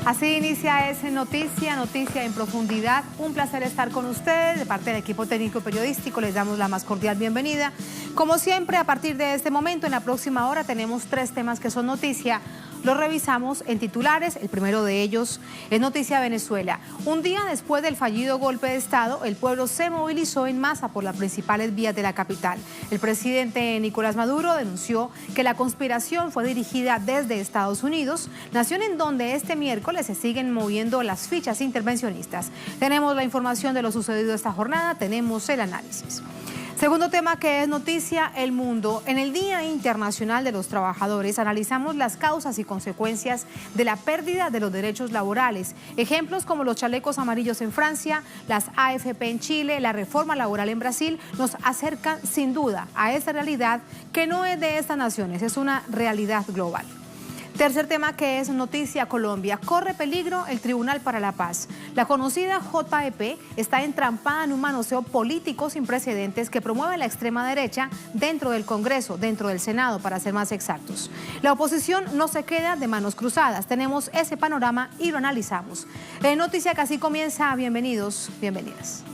Así inicia ese Noticia en profundidad. Un placer estar con ustedes. De parte del equipo técnico y periodístico les damos la más cordial bienvenida. Como siempre, a partir de este momento, en la próxima hora, tenemos 3 temas que son noticia. Los revisamos en titulares. El primero de ellos es noticia Venezuela. Un día después del fallido golpe de Estado, el pueblo se movilizó en masa por las principales vías de la capital. El presidente Nicolás Maduro denunció que la conspiración fue dirigida desde Estados Unidos, nación en donde este miércoles se siguen moviendo las fichas intervencionistas. Tenemos la información de lo sucedido esta jornada, tenemos el análisis. Segundo tema que es noticia, el mundo. En el Día Internacional de los Trabajadores analizamos las causas y consecuencias de la pérdida de los derechos laborales. Ejemplos como los chalecos amarillos en Francia, las AFP en Chile, la reforma laboral en Brasil, nos acercan sin duda a esta realidad que no es de estas naciones, es una realidad global. Tercer tema que es noticia Colombia. Corre peligro el Tribunal para la Paz. La conocida JEP está entrampada en un manoseo político sin precedentes que promueve la extrema derecha dentro del Congreso, dentro del Senado, para ser más exactos. La oposición no se queda de manos cruzadas. Tenemos ese panorama y lo analizamos. Noticia que así comienza. Bienvenidos, bienvenidas.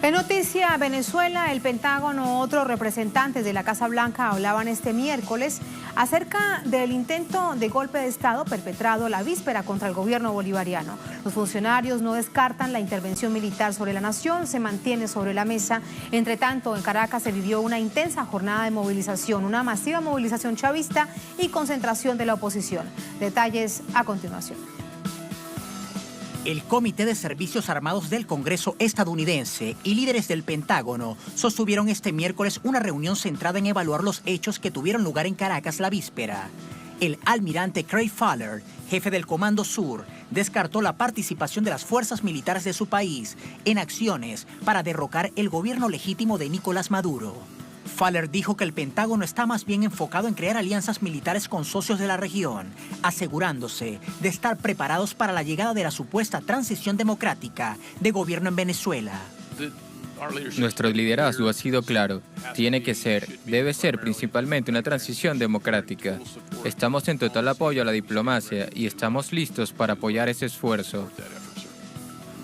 En noticia Venezuela, el Pentágono, otros representantes de la Casa Blanca hablaban este miércoles acerca del intento de golpe de Estado perpetrado la víspera contra el gobierno bolivariano. Los funcionarios no descartan la intervención militar sobre la nación, se mantiene sobre la mesa. Entre tanto, en Caracas se vivió una intensa jornada de movilización, una masiva movilización chavista y concentración de la oposición. Detalles a continuación. El Comité de Servicios Armados del Congreso estadounidense y líderes del Pentágono sostuvieron este miércoles una reunión centrada en evaluar los hechos que tuvieron lugar en Caracas la víspera. El almirante Craig Faller, jefe del Comando Sur, descartó la participación de las fuerzas militares de su país en acciones para derrocar el gobierno legítimo de Nicolás Maduro. Faller dijo que el Pentágono está más bien enfocado en crear alianzas militares con socios de la región, asegurándose de estar preparados para la llegada de la supuesta transición democrática de gobierno en Venezuela. Nuestro liderazgo ha sido claro. Debe ser principalmente una transición democrática. Estamos en total apoyo a la diplomacia y estamos listos para apoyar ese esfuerzo.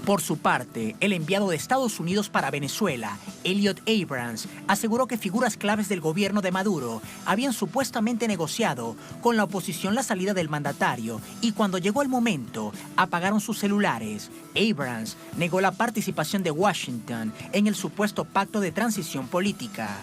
Por su parte, el enviado de Estados Unidos para Venezuela, Elliot Abrams, aseguró que figuras claves del gobierno de Maduro habían supuestamente negociado con la oposición la salida del mandatario y cuando llegó el momento, apagaron sus celulares. Abrams negó la participación de Washington en el supuesto pacto de transición política.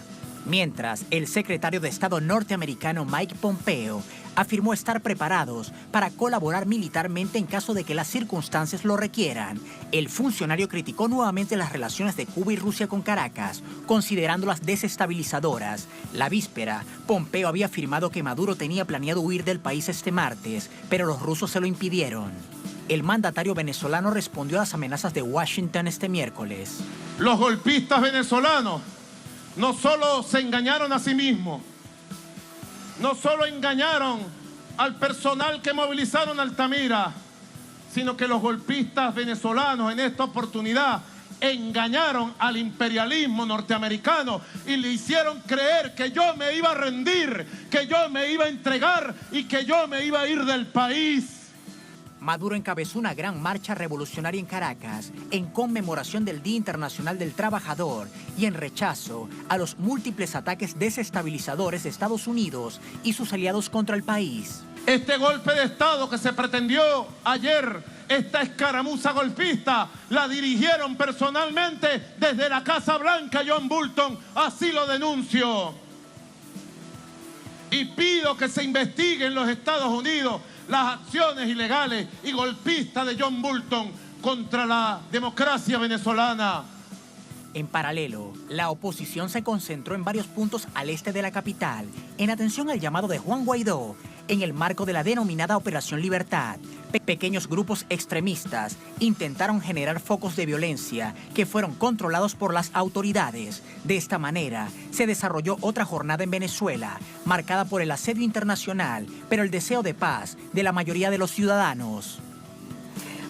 Mientras, el secretario de Estado norteamericano Mike Pompeo afirmó estar preparados para colaborar militarmente en caso de que las circunstancias lo requieran. El funcionario criticó nuevamente las relaciones de Cuba y Rusia con Caracas, considerándolas desestabilizadoras. La víspera, Pompeo había afirmado que Maduro tenía planeado huir del país este martes, pero los rusos se lo impidieron. El mandatario venezolano respondió a las amenazas de Washington este miércoles. Los golpistas venezolanos no solo se engañaron a sí mismos, no solo engañaron al personal que movilizaron Altamira, sino que los golpistas venezolanos en esta oportunidad engañaron al imperialismo norteamericano y le hicieron creer que yo me iba a rendir, que yo me iba a entregar y que yo me iba a ir del país. Maduro encabezó una gran marcha revolucionaria en Caracas en conmemoración del Día Internacional del Trabajador y en rechazo a los múltiples ataques desestabilizadores de Estados Unidos y sus aliados contra el país. Este golpe de Estado que se pretendió ayer, esta escaramuza golpista, la dirigieron personalmente desde la Casa Blanca John Bolton, así lo denuncio. Y pido que se investigue en los Estados Unidos las acciones ilegales y golpistas de John Bolton contra la democracia venezolana. En paralelo, la oposición se concentró en varios puntos al este de la capital, en atención al llamado de Juan Guaidó, en el marco de la denominada Operación Libertad, Pequeños grupos extremistas intentaron generar focos de violencia que fueron controlados por las autoridades. De esta manera, se desarrolló otra jornada en Venezuela, marcada por el asedio internacional, pero el deseo de paz de la mayoría de los ciudadanos.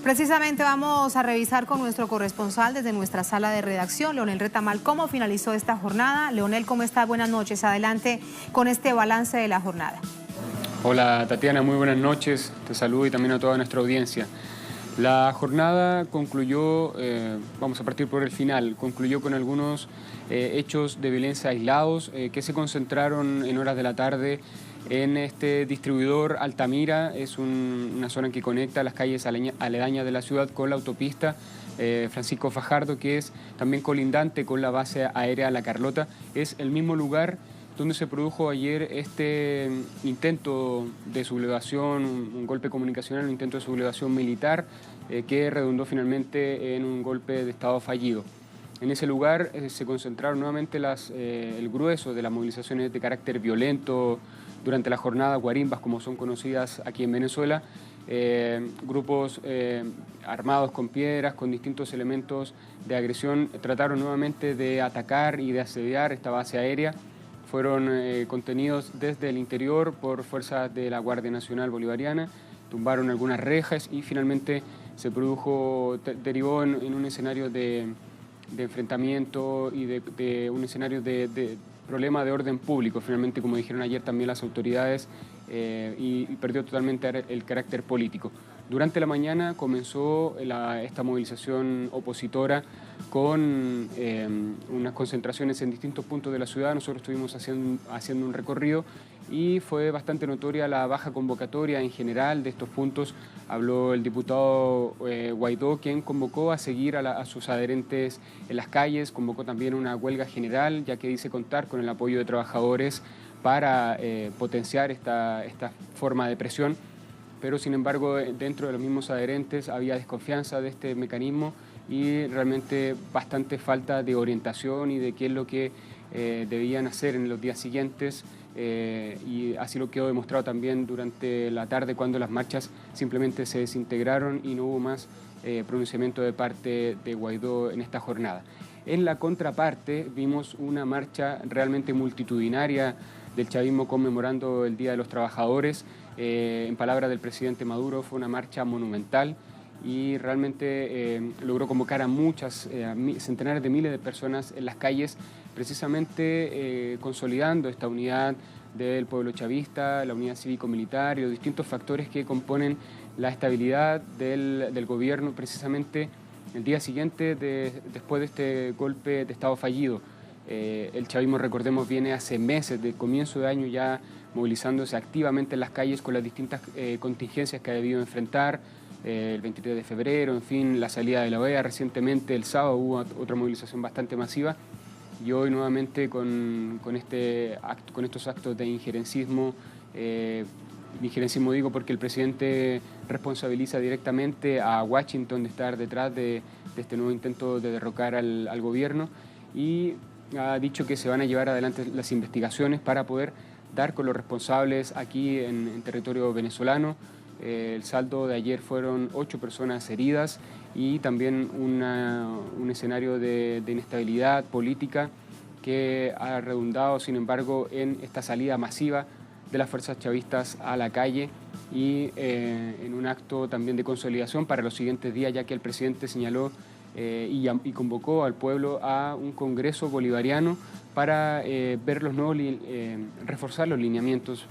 Precisamente vamos a revisar con nuestro corresponsal desde nuestra sala de redacción, Leonel Retamal, cómo finalizó esta jornada. Leonel, ¿cómo está? Buenas noches. Adelante con este balance de la jornada. Hola Tatiana, muy buenas noches, te saludo y también a toda nuestra audiencia. La jornada concluyó, vamos a partir por el final, concluyó con algunos hechos de violencia aislados que se concentraron en horas de la tarde en este distribuidor Altamira. Es una zona que conecta las calles aledañas de la ciudad con la autopista Francisco Fajardo, que es también colindante con la base aérea La Carlota. Es el mismo lugar donde se produjo ayer este intento de sublevación, un golpe comunicacional, un intento de sublevación militar que redundó finalmente en un golpe de Estado fallido. En ese lugar se concentraron nuevamente el grueso de las movilizaciones de carácter violento durante la jornada, guarimbas como son conocidas aquí en Venezuela, grupos armados con piedras, con distintos elementos de agresión, trataron nuevamente de atacar y de asediar esta base aérea. Fueron contenidos desde el interior por fuerzas de la Guardia Nacional Bolivariana, tumbaron algunas rejas y finalmente se produjo, derivó en un escenario de enfrentamiento y de un escenario de problema de orden público, finalmente, como dijeron ayer también las autoridades, y perdió totalmente el carácter político. Durante la mañana comenzó esta movilización opositora con unas concentraciones en distintos puntos de la ciudad. Nosotros estuvimos haciendo un recorrido y fue bastante notoria la baja convocatoria en general de estos puntos. Habló el diputado Guaidó, quien convocó a seguir a sus adherentes en las calles, convocó también una huelga general, ya que dice contar con el apoyo de trabajadores para potenciar esta forma de presión. Pero sin embargo, dentro de los mismos adherentes había desconfianza de este mecanismo y realmente bastante falta de orientación y de qué es lo que debían hacer en los días siguientes, y así lo quedó demostrado también durante la tarde, cuando las marchas simplemente se desintegraron y no hubo más pronunciamiento de parte de Guaidó en esta jornada. En la contraparte vimos una marcha realmente multitudinaria del chavismo conmemorando el Día de los Trabajadores. En palabras del presidente Maduro, fue una marcha monumental y realmente logró convocar a centenares de miles de personas en las calles, precisamente consolidando esta unidad del pueblo chavista, la unidad cívico-militar y los distintos factores que componen la estabilidad del gobierno, precisamente el día siguiente después de este golpe de Estado fallido. El chavismo, recordemos, viene hace meses, de comienzo de año ya movilizándose activamente en las calles con las distintas contingencias que ha debido enfrentar, el 23 de febrero, en fin, la salida de la OEA, recientemente el sábado hubo otra movilización bastante masiva, y hoy nuevamente con estos actos de injerencismo. Injerencismo digo porque el presidente responsabiliza directamente a Washington de estar detrás de este nuevo intento de derrocar al gobierno, y ha dicho que se van a llevar adelante las investigaciones para poder dar con los responsables aquí en territorio venezolano. El saldo de ayer fueron 8 personas heridas y también un escenario de inestabilidad política que ha redundado, sin embargo, en esta salida masiva de las fuerzas chavistas a la calle y en un acto también de consolidación para los siguientes días, ya que el presidente señaló y convocó al pueblo a un congreso bolivariano para ver los nuevos, reforzar los lineamientos,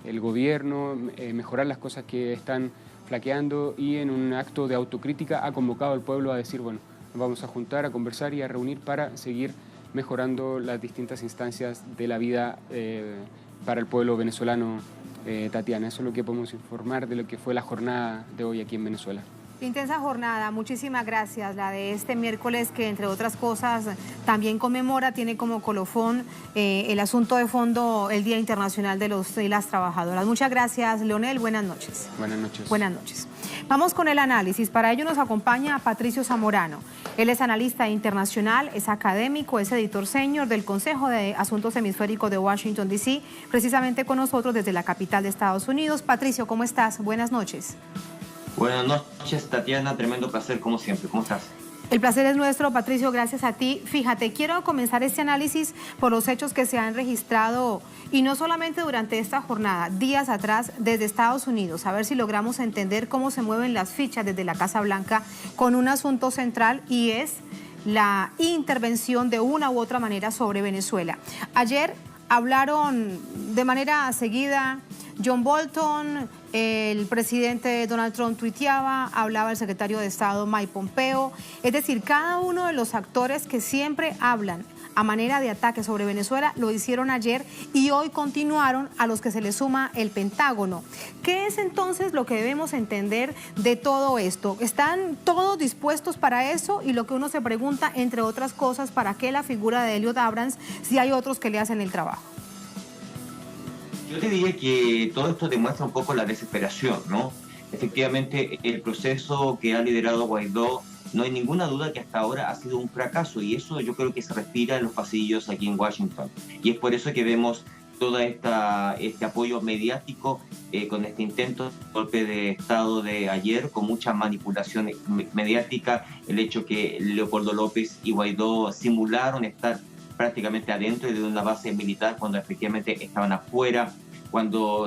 del gobierno, mejorar las cosas que están flaqueando, y en un acto de autocrítica ha convocado al pueblo a decir, bueno, nos vamos a juntar, a conversar y a reunir para seguir mejorando las distintas instancias de la vida para el pueblo venezolano. Tatiana, eso es lo que podemos informar de lo que fue la jornada de hoy aquí en Venezuela. Intensa jornada, muchísimas gracias. La de este miércoles, que entre otras cosas también conmemora, tiene como colofón el asunto de fondo, el Día Internacional de los y las Trabajadoras. Muchas gracias, Leonel. Buenas noches. Buenas noches. Buenas noches. Vamos con el análisis. Para ello nos acompaña Patricio Zamorano. Él es analista internacional, es académico, es editor senior del Consejo de Asuntos Hemisféricos de Washington, D.C., precisamente con nosotros desde la capital de Estados Unidos. Patricio, ¿cómo estás? Buenas noches. Buenas noches, Tatiana. Tremendo placer, como siempre. ¿Cómo estás? El placer es nuestro, Patricio, gracias a ti. Fíjate, quiero comenzar este análisis por los hechos que se han registrado, y no solamente durante esta jornada, días atrás desde Estados Unidos, a ver si logramos entender cómo se mueven las fichas desde la Casa Blanca con un asunto central, y es la intervención de una u otra manera sobre Venezuela. Ayer hablaron de manera seguida John Bolton, el presidente Donald Trump tuiteaba, hablaba el secretario de Estado Mike Pompeo, es decir, cada uno de los actores que siempre hablan a manera de ataque sobre Venezuela lo hicieron ayer y hoy continuaron, a los que se le suma el Pentágono. ¿Qué es entonces lo que debemos entender de todo esto? ¿Están todos dispuestos para eso? Y lo que uno se pregunta, entre otras cosas, ¿para qué la figura de Elliot Abrams si hay otros que le hacen el trabajo? Yo te diría que todo esto demuestra un poco la desesperación, ¿no? Efectivamente, el proceso que ha liderado Guaidó, no hay ninguna duda que hasta ahora ha sido un fracaso, y eso yo creo que se respira en los pasillos aquí en Washington. Y es por eso que vemos todo este apoyo mediático con este intento de golpe de Estado de ayer, con mucha manipulación mediática, el hecho que Leopoldo López y Guaidó simularon estar prácticamente adentro de una base militar cuando efectivamente estaban afuera, cuando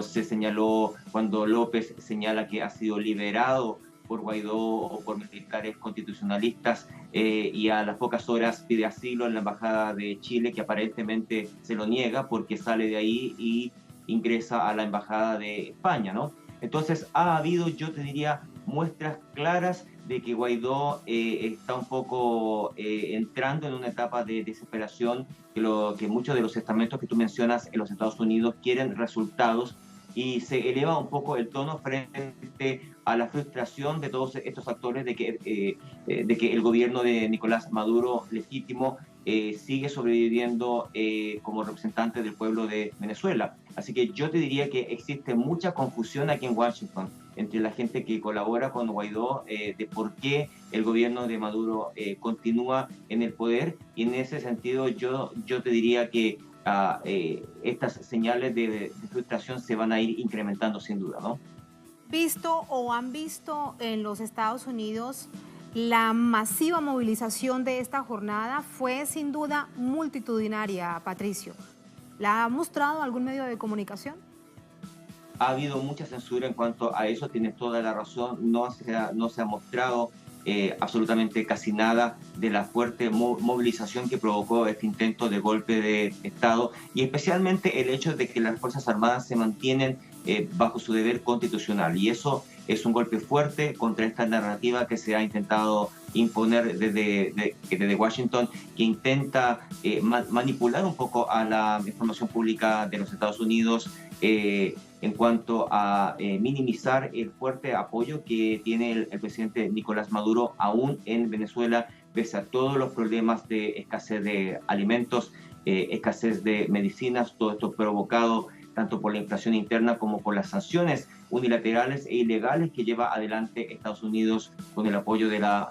López señala que ha sido liberado por Guaidó o por militares constitucionalistas, y a las pocas horas pide asilo en la Embajada de Chile, que aparentemente se lo niega porque sale de ahí y ingresa a la Embajada de España, ¿no? Entonces ha habido, yo te diría, muestras claras de que Guaidó está un poco entrando en una etapa de desesperación, que muchos de los estamentos que tú mencionas en los Estados Unidos quieren resultados, y se eleva un poco el tono frente a la frustración de todos estos actores de que el gobierno de Nicolás Maduro legítimo sigue sobreviviendo como representante del pueblo de Venezuela. Así que yo te diría que existe mucha confusión aquí en Washington entre la gente que colabora con Guaidó de por qué el gobierno de Maduro continúa en el poder, y en ese sentido yo te diría que estas señales de frustración se van a ir incrementando sin duda, ¿no? ¿Han visto en los Estados Unidos la masiva movilización de esta jornada? Fue sin duda multitudinaria, Patricio. ¿La ha mostrado algún medio de comunicación? Ha habido mucha censura en cuanto a eso, tienes toda la razón, no se ha mostrado absolutamente casi nada de la fuerte movilización que provocó este intento de golpe de Estado, y especialmente el hecho de que las Fuerzas Armadas se mantienen bajo su deber constitucional, y eso es un golpe fuerte contra esta narrativa que se ha intentado imponer desde Washington, que intenta manipular un poco a la información pública de los Estados Unidos en cuanto a minimizar el fuerte apoyo que tiene el presidente Nicolás Maduro aún en Venezuela, pese a todos los problemas de escasez de alimentos, escasez de medicinas, todo esto provocado tanto por la inflación interna como por las sanciones unilaterales e ilegales que lleva adelante Estados Unidos con el apoyo de la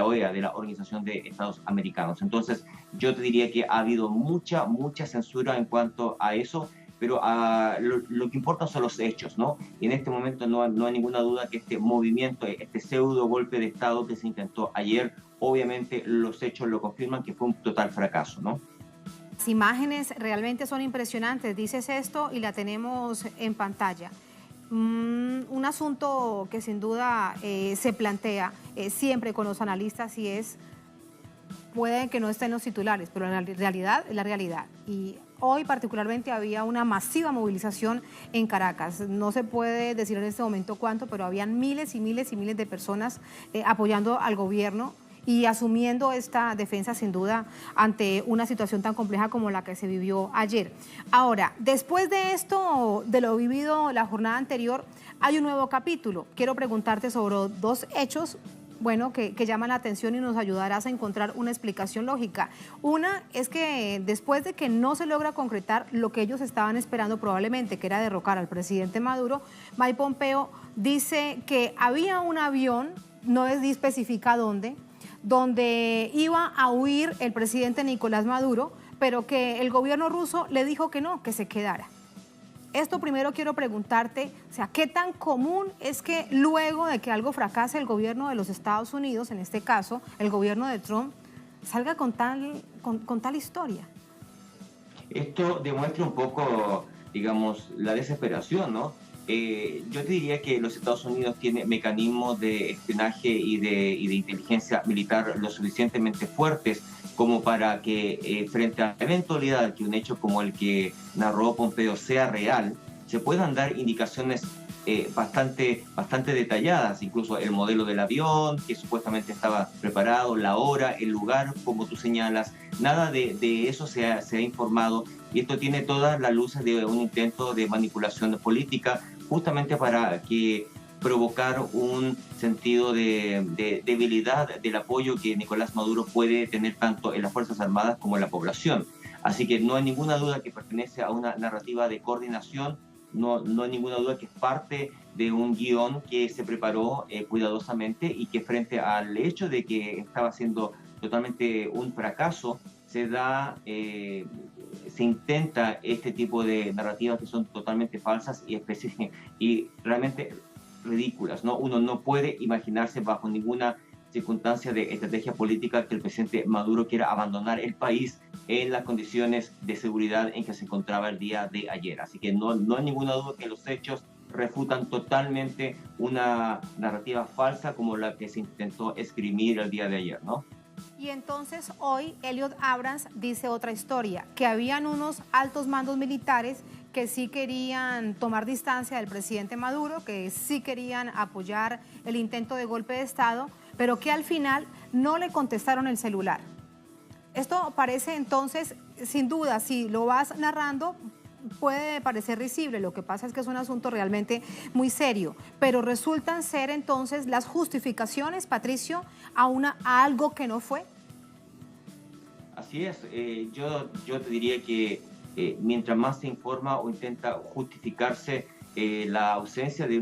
OEA, de la Organización de Estados Americanos. Entonces, yo te diría que ha habido mucha censura en cuanto a eso, pero lo que importa son los hechos, ¿no? Y en este momento no hay ninguna duda que este movimiento, este pseudo golpe de Estado que se intentó ayer, obviamente los hechos lo confirman que fue un total fracaso, ¿no? Las imágenes realmente son impresionantes, dices esto y la tenemos en pantalla. Un asunto que sin duda se plantea siempre con los analistas, y es, puede que no estén los titulares, pero la realidad es la realidad. Y hoy particularmente había una masiva movilización en Caracas. No se puede decir en este momento cuánto, pero habían miles y miles y miles de personas apoyando al gobierno y asumiendo esta defensa sin duda ante una situación tan compleja como la que se vivió ayer. Ahora, después de esto, de lo vivido la jornada anterior, hay un nuevo capítulo. Quiero preguntarte sobre dos hechos, bueno, que llaman la atención y nos ayudarás a encontrar una explicación lógica. Una es que después de que no se logra concretar lo que ellos estaban esperando probablemente, que era derrocar al presidente Maduro, Mike Pompeo dice que había un avión, no especifica dónde, donde iba a huir el presidente Nicolás Maduro, pero que el gobierno ruso le dijo que no, que se quedara. Esto primero quiero preguntarte, o sea, ¿qué tan común es que luego de que algo fracase el gobierno de los Estados Unidos, en este caso el gobierno de Trump, salga con tal historia? Esto demuestra un poco, digamos, la desesperación, ¿no? Yo te diría que los Estados Unidos tienen mecanismos de espionaje y de inteligencia militar lo suficientemente fuertes como para que frente a la eventualidad que un hecho como el que narró Pompeo sea real, se puedan dar indicaciones bastante detalladas, incluso el modelo del avión que supuestamente estaba preparado, la hora, el lugar, como tú señalas, nada de eso se ha informado, y esto tiene todas las luces de un intento de manipulación política, justamente para que provocar un sentido de debilidad del apoyo que Nicolás Maduro puede tener tanto en las Fuerzas Armadas como en la población. Así que no hay ninguna duda que pertenece a una narrativa de coordinación, no hay ninguna duda que es parte de un guión que se preparó cuidadosamente y que frente al hecho de que estaba siendo totalmente un fracaso, se intenta este tipo de narrativas que son totalmente falsas y realmente ridículas, ¿no? Uno no puede imaginarse bajo ninguna circunstancia de estrategia política que el presidente Maduro quiera abandonar el país en las condiciones de seguridad en que se encontraba el día de ayer. Así que no hay ninguna duda que los hechos refutan totalmente una narrativa falsa como la que se intentó esgrimir el día de ayer, ¿no? Y entonces hoy Elliot Abrams dice otra historia, que habían unos altos mandos militares que sí querían tomar distancia del presidente Maduro, que sí querían apoyar el intento de golpe de Estado, pero que al final no le contestaron el celular. Esto parece entonces, sin duda, si lo vas narrando, puede parecer risible, lo que pasa es que es un asunto realmente muy serio, pero resultan ser entonces las justificaciones, Patricio, a algo que no fue. Así es, yo te diría que mientras más se informa o intenta justificarse la ausencia de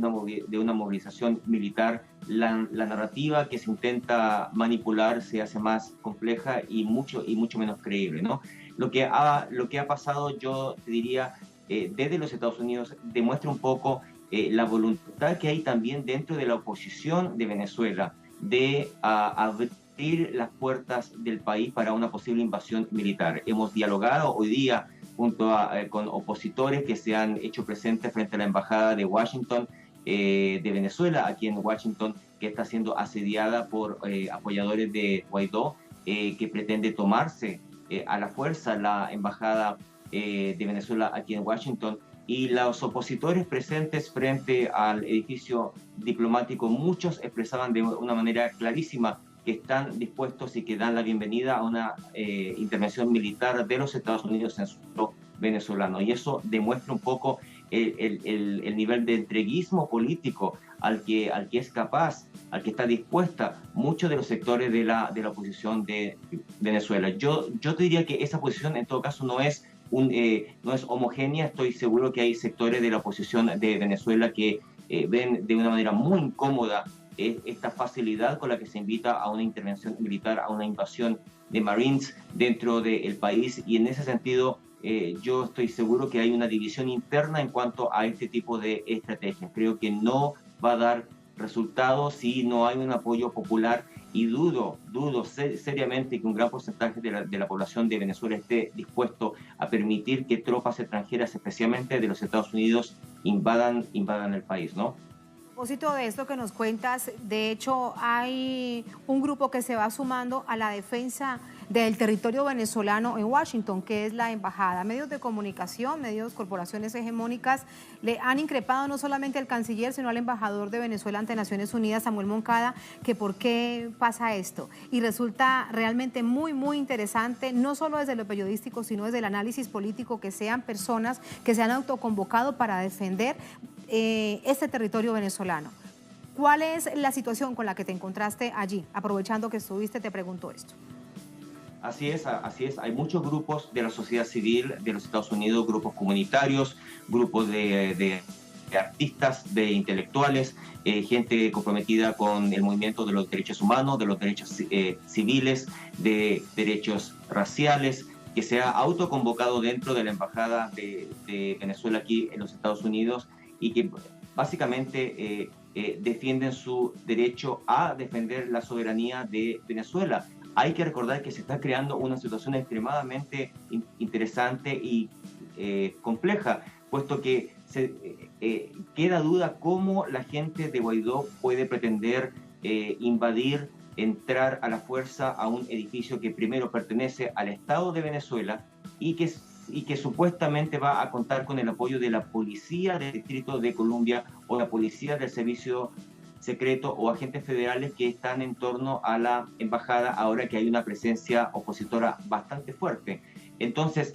una movilización militar, la narrativa que se intenta manipular se hace más compleja y mucho menos creíble, ¿no? Lo que ha pasado, yo te diría, desde los Estados Unidos demuestra un poco la voluntad que hay también dentro de la oposición de Venezuela de abrir las puertas del país para una posible invasión militar. Hemos dialogado hoy día con opositores que se han hecho presentes frente a la Embajada de Washington, de Venezuela, aquí en Washington, que está siendo asediada por apoyadores de Guaidó, que pretende tomarse a la fuerza la Embajada de Venezuela aquí en Washington. Y los opositores presentes frente al edificio diplomático, muchos expresaban de una manera clarísima que están dispuestos y que dan la bienvenida a una intervención militar de los Estados Unidos en suelo venezolano. Y eso demuestra un poco el nivel de entreguismo político al que es capaz, al que está dispuesta muchos de los sectores de la oposición de Venezuela. Yo te diría que esa posición en todo caso no es homogénea. Estoy seguro que hay sectores de la oposición de Venezuela que ven de una manera muy incómoda esta facilidad con la que se invita a una intervención militar, a una invasión de Marines dentro del país, y en ese sentido yo estoy seguro que hay una división interna en cuanto a este tipo de estrategias. Creo que no va a dar resultados si no hay un apoyo popular, y dudo seriamente que un gran porcentaje de la población de Venezuela esté dispuesto a permitir que tropas extranjeras, especialmente de los Estados Unidos, invadan el país, ¿no? A propósito de esto que nos cuentas, de hecho hay un grupo que se va sumando a la defensa del territorio venezolano en Washington, que es la embajada. Medios de comunicación, corporaciones hegemónicas le han increpado no solamente al canciller, sino al embajador de Venezuela ante Naciones Unidas, Samuel Moncada, que por qué pasa esto. Y resulta realmente muy interesante, no solo desde lo periodístico, sino desde el análisis político, que sean personas que se han autoconvocado para defender este territorio venezolano. ¿Cuál es la situación con la que te encontraste allí? Aprovechando que estuviste, te pregunto esto. Así es. Hay muchos grupos de la sociedad civil de los Estados Unidos, grupos comunitarios, grupos de artistas, de intelectuales, gente comprometida con el movimiento de los derechos humanos, de los derechos civiles, de derechos raciales, que se ha autoconvocado dentro de la Embajada de Venezuela aquí en los Estados Unidos y que básicamente defienden su derecho a defender la soberanía de Venezuela. Hay que recordar que se está creando una situación extremadamente interesante y compleja, puesto que queda duda cómo la gente de Guaidó puede pretender invadir, entrar a la fuerza a un edificio que primero pertenece al Estado de Venezuela y que supuestamente va a contar con el apoyo de la policía del Distrito de Columbia o la policía del Servicio Secreto o agentes federales que están en torno a la embajada ahora que hay una presencia opositora bastante fuerte. Entonces,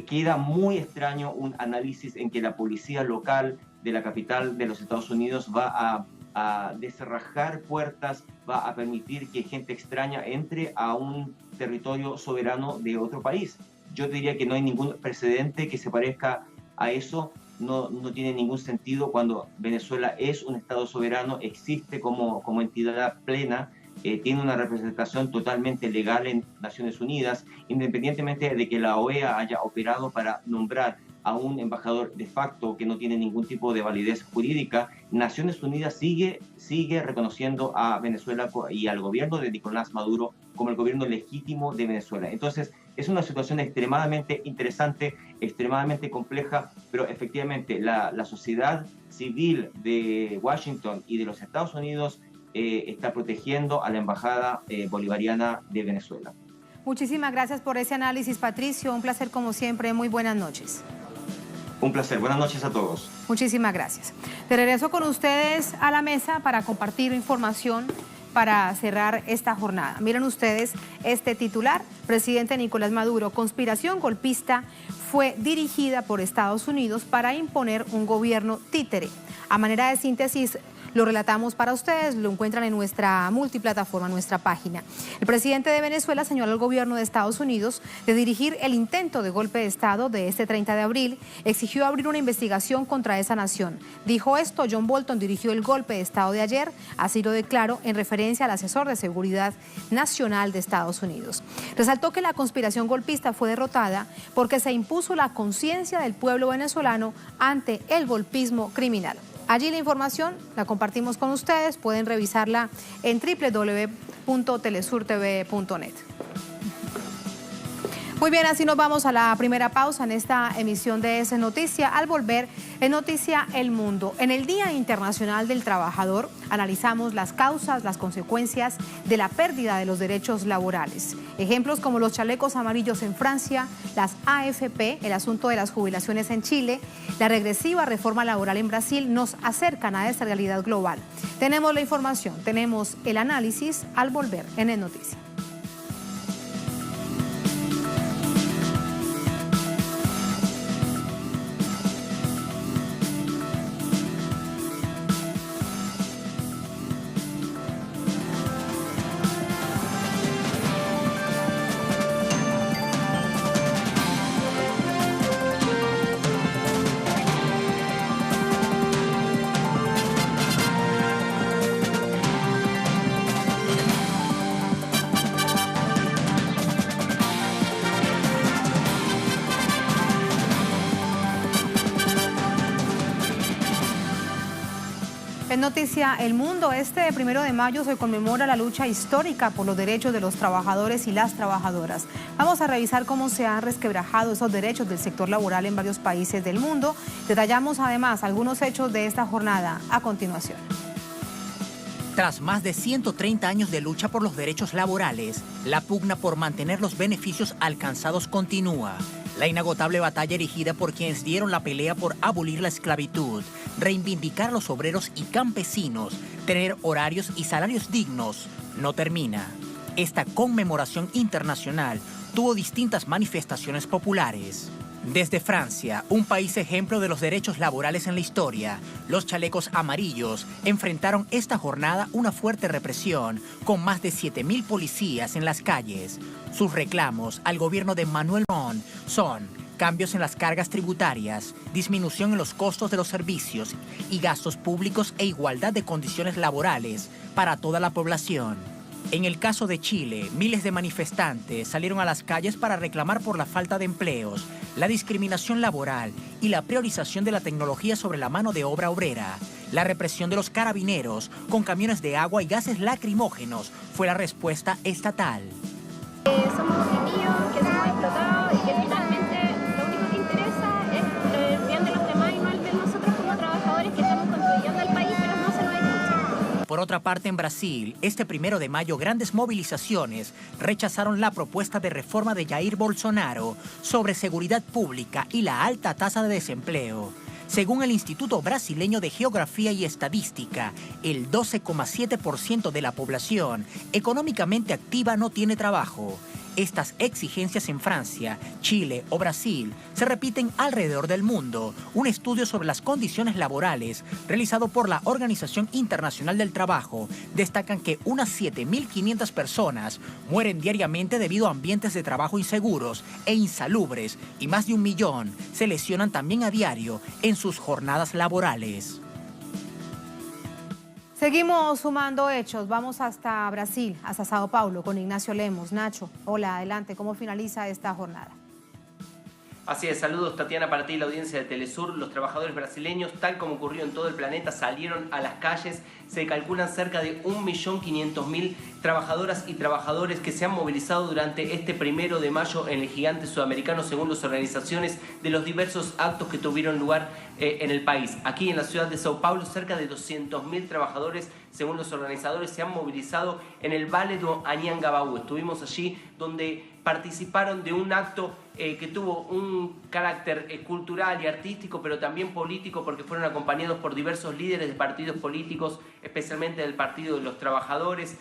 queda muy extraño un análisis en que la policía local de la capital de los Estados Unidos va a descerrajar puertas, va a permitir que gente extraña entre a un territorio soberano de otro país. Yo diría que no hay ningún precedente que se parezca a eso. No tiene ningún sentido cuando Venezuela es un Estado soberano, existe como entidad plena, tiene una representación totalmente legal en Naciones Unidas, independientemente de que la OEA haya operado para nombrar a un embajador de facto que no tiene ningún tipo de validez jurídica. Naciones Unidas sigue reconociendo a Venezuela y al gobierno de Nicolás Maduro como el gobierno legítimo de Venezuela. Entonces, es una situación extremadamente interesante, extremadamente compleja, pero efectivamente la sociedad civil de Washington y de los Estados Unidos está protegiendo a la Embajada Bolivariana de Venezuela. Muchísimas gracias por ese análisis, Patricio. Un placer como siempre. Muy buenas noches. Un placer. Buenas noches a todos. Muchísimas gracias. De regreso con ustedes a la mesa para compartir información para cerrar esta jornada. Miren ustedes este titular. Presidente Nicolás Maduro, conspiración golpista fue dirigida por Estados Unidos para imponer un gobierno títere. A manera de síntesis, lo relatamos para ustedes, lo encuentran en nuestra multiplataforma, nuestra página. El presidente de Venezuela señaló al gobierno de Estados Unidos de dirigir el intento de golpe de Estado de este 30 de abril, exigió abrir una investigación contra esa nación. Dijo esto, John Bolton dirigió el golpe de Estado de ayer, así lo declaró en referencia al asesor de seguridad nacional de Estados Unidos. Resaltó que la conspiración golpista fue derrotada porque se impuso la conciencia del pueblo venezolano ante el golpismo criminal. Allí la información la compartimos con ustedes, pueden revisarla en www.telesurtv.net. Muy bien, así nos vamos a la primera pausa en esta emisión de Es Noticia. Al volver, en Noticia El Mundo. En el Día Internacional del Trabajador, analizamos las causas, las consecuencias de la pérdida de los derechos laborales. Ejemplos como los chalecos amarillos en Francia, las AFP, el asunto de las jubilaciones en Chile, la regresiva reforma laboral en Brasil, nos acercan a esta realidad global. Tenemos la información, tenemos el análisis al volver en Es Noticia. En Noticia El Mundo, este 1 de mayo se conmemora la lucha histórica por los derechos de los trabajadores y las trabajadoras. Vamos a revisar cómo se han resquebrajado esos derechos del sector laboral en varios países del mundo. Detallamos además algunos hechos de esta jornada a continuación. Tras más de 130 años de lucha por los derechos laborales, la pugna por mantener los beneficios alcanzados continúa. La inagotable batalla erigida por quienes dieron la pelea por abolir la esclavitud, reivindicar a los obreros y campesinos, tener horarios y salarios dignos, no termina. Esta conmemoración internacional tuvo distintas manifestaciones populares. Desde Francia, un país ejemplo de los derechos laborales en la historia, los chalecos amarillos enfrentaron esta jornada una fuerte represión con más de 7.000 policías en las calles. Sus reclamos al gobierno de Manuel Macron son cambios en las cargas tributarias, disminución en los costos de los servicios y gastos públicos e igualdad de condiciones laborales para toda la población. En el caso de Chile, miles de manifestantes salieron a las calles para reclamar por la falta de empleos, la discriminación laboral y la priorización de la tecnología sobre la mano de obra obrera. La represión de los carabineros con camiones de agua y gases lacrimógenos fue la respuesta estatal. Somos niños que somos explotados y que finalmente lo único que interesa es el bien de los demás y no el de nosotros como trabajadores que estamos construyendo el país, pero no se nos escucha. Por otra parte, en Brasil, este 1 de mayo, grandes movilizaciones rechazaron la propuesta de reforma de Jair Bolsonaro sobre seguridad pública y la alta tasa de desempleo. Según el Instituto Brasileño de Geografía y Estadística, el 12,7% de la población económicamente activa no tiene trabajo. Estas exigencias en Francia, Chile o Brasil se repiten alrededor del mundo. Un estudio sobre las condiciones laborales realizado por la Organización Internacional del Trabajo destacan que unas 7.500 personas mueren diariamente debido a ambientes de trabajo inseguros e insalubres y más de 1 millón se lesionan también a diario en sus jornadas laborales. Seguimos sumando hechos, vamos hasta Brasil, hasta Sao Paulo con Ignacio Lemos. Nacho, hola, adelante, ¿cómo finaliza esta jornada? Así es, saludos Tatiana para ti y la audiencia de Telesur. Los trabajadores brasileños, tal como ocurrió en todo el planeta, salieron a las calles. Se calculan cerca de 1.500.000 trabajadoras y trabajadores que se han movilizado durante este 1 de mayo en el gigante sudamericano, según las organizaciones de los diversos actos que tuvieron lugar en el país. Aquí en la ciudad de Sao Paulo, cerca de 200.000 trabajadores, según los organizadores, se han movilizado en el Vale do Anhangabaú. Estuvimos allí donde participaron de un acto que tuvo un carácter cultural y artístico, pero también político, porque fueron acompañados por diversos líderes de partidos políticos, especialmente del Partido de los Trabajadores,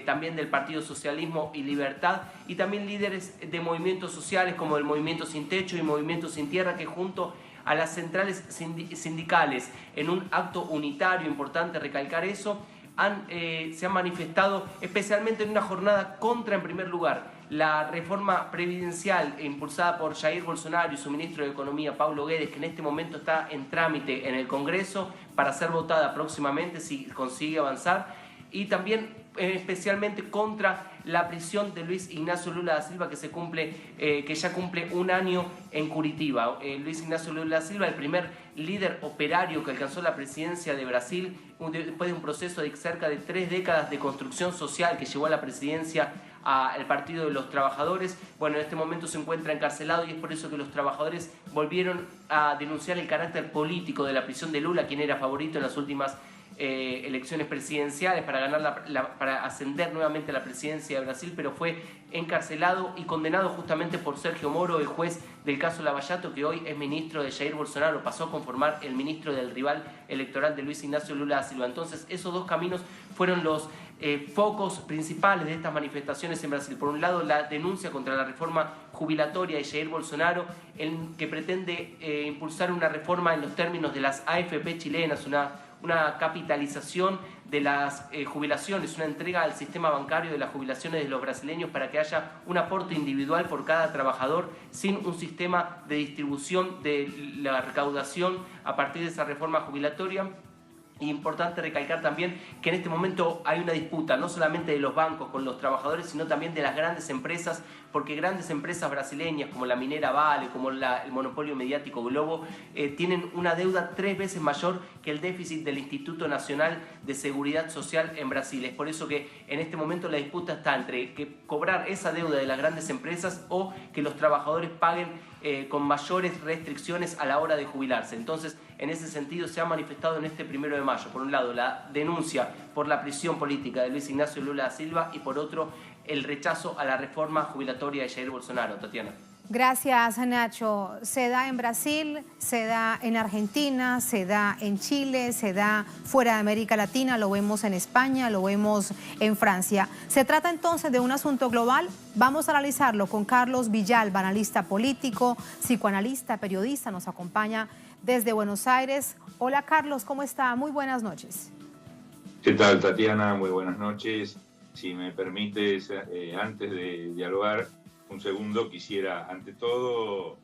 también del Partido Socialismo y Libertad, y también líderes de movimientos sociales como el Movimiento Sin Techo y Movimiento Sin Tierra, que junto a las centrales sindicales, en un acto unitario, importante recalcar eso, se han manifestado especialmente en una jornada contra, en primer lugar, la reforma previdencial impulsada por Jair Bolsonaro y su ministro de Economía, Paulo Guedes, que en este momento está en trámite en el Congreso para ser votada próximamente si consigue avanzar, y también especialmente contra la prisión de Luis Ignacio Lula da Silva, que ya cumple 1 año en Curitiba. Luis Ignacio Lula da Silva, el primer líder operario que alcanzó la presidencia de Brasil después de un proceso de cerca de 3 décadas de construcción social que llevó a la presidencia al Partido de los Trabajadores. Bueno, en este momento se encuentra encarcelado y es por eso que los trabajadores volvieron a denunciar el carácter político de la prisión de Lula, quien era favorito en las últimas elecciones presidenciales para ganar para ascender nuevamente a la presidencia de Brasil, pero fue encarcelado y condenado justamente por Sergio Moro, el juez del caso Lavallato, que hoy es ministro de Jair Bolsonaro, pasó a conformar el ministro del rival electoral de Luis Ignacio Lula da Silva. Entonces, esos dos caminos fueron los focos principales de estas manifestaciones en Brasil. Por un lado, la denuncia contra la reforma jubilatoria de Jair Bolsonaro, que pretende impulsar una reforma en los términos de las AFP chilenas, una capitalización de las jubilaciones, una entrega al sistema bancario de las jubilaciones de los brasileños para que haya un aporte individual por cada trabajador, sin un sistema de distribución de la recaudación a partir de esa reforma jubilatoria. Y importante recalcar también que en este momento hay una disputa, no solamente de los bancos con los trabajadores, sino también de las grandes empresas, porque grandes empresas brasileñas como la minera Vale, como el monopolio mediático Globo, tienen una deuda 3 veces mayor que el déficit del Instituto Nacional de Seguridad Social en Brasil. Es por eso que en este momento la disputa está entre que cobrar esa deuda de las grandes empresas o que los trabajadores paguen con mayores restricciones a la hora de jubilarse. Entonces, en ese sentido se ha manifestado en este 1 de mayo, por un lado, la denuncia por la prisión política de Luis Ignacio Lula da Silva y por otro, el rechazo a la reforma jubilatoria de Jair Bolsonaro. Tatiana. Gracias, Nacho. Se da en Brasil, se da en Argentina, se da en Chile, se da fuera de América Latina, lo vemos en España, lo vemos en Francia. Se trata entonces de un asunto global. Vamos a analizarlo con Carlos Villalba, analista político, psicoanalista, periodista, nos acompaña desde Buenos Aires. Hola Carlos, ¿cómo está? Muy buenas noches. ¿Qué tal, Tatiana? Muy buenas noches. Si me permites, antes de dialogar un segundo, quisiera ante todo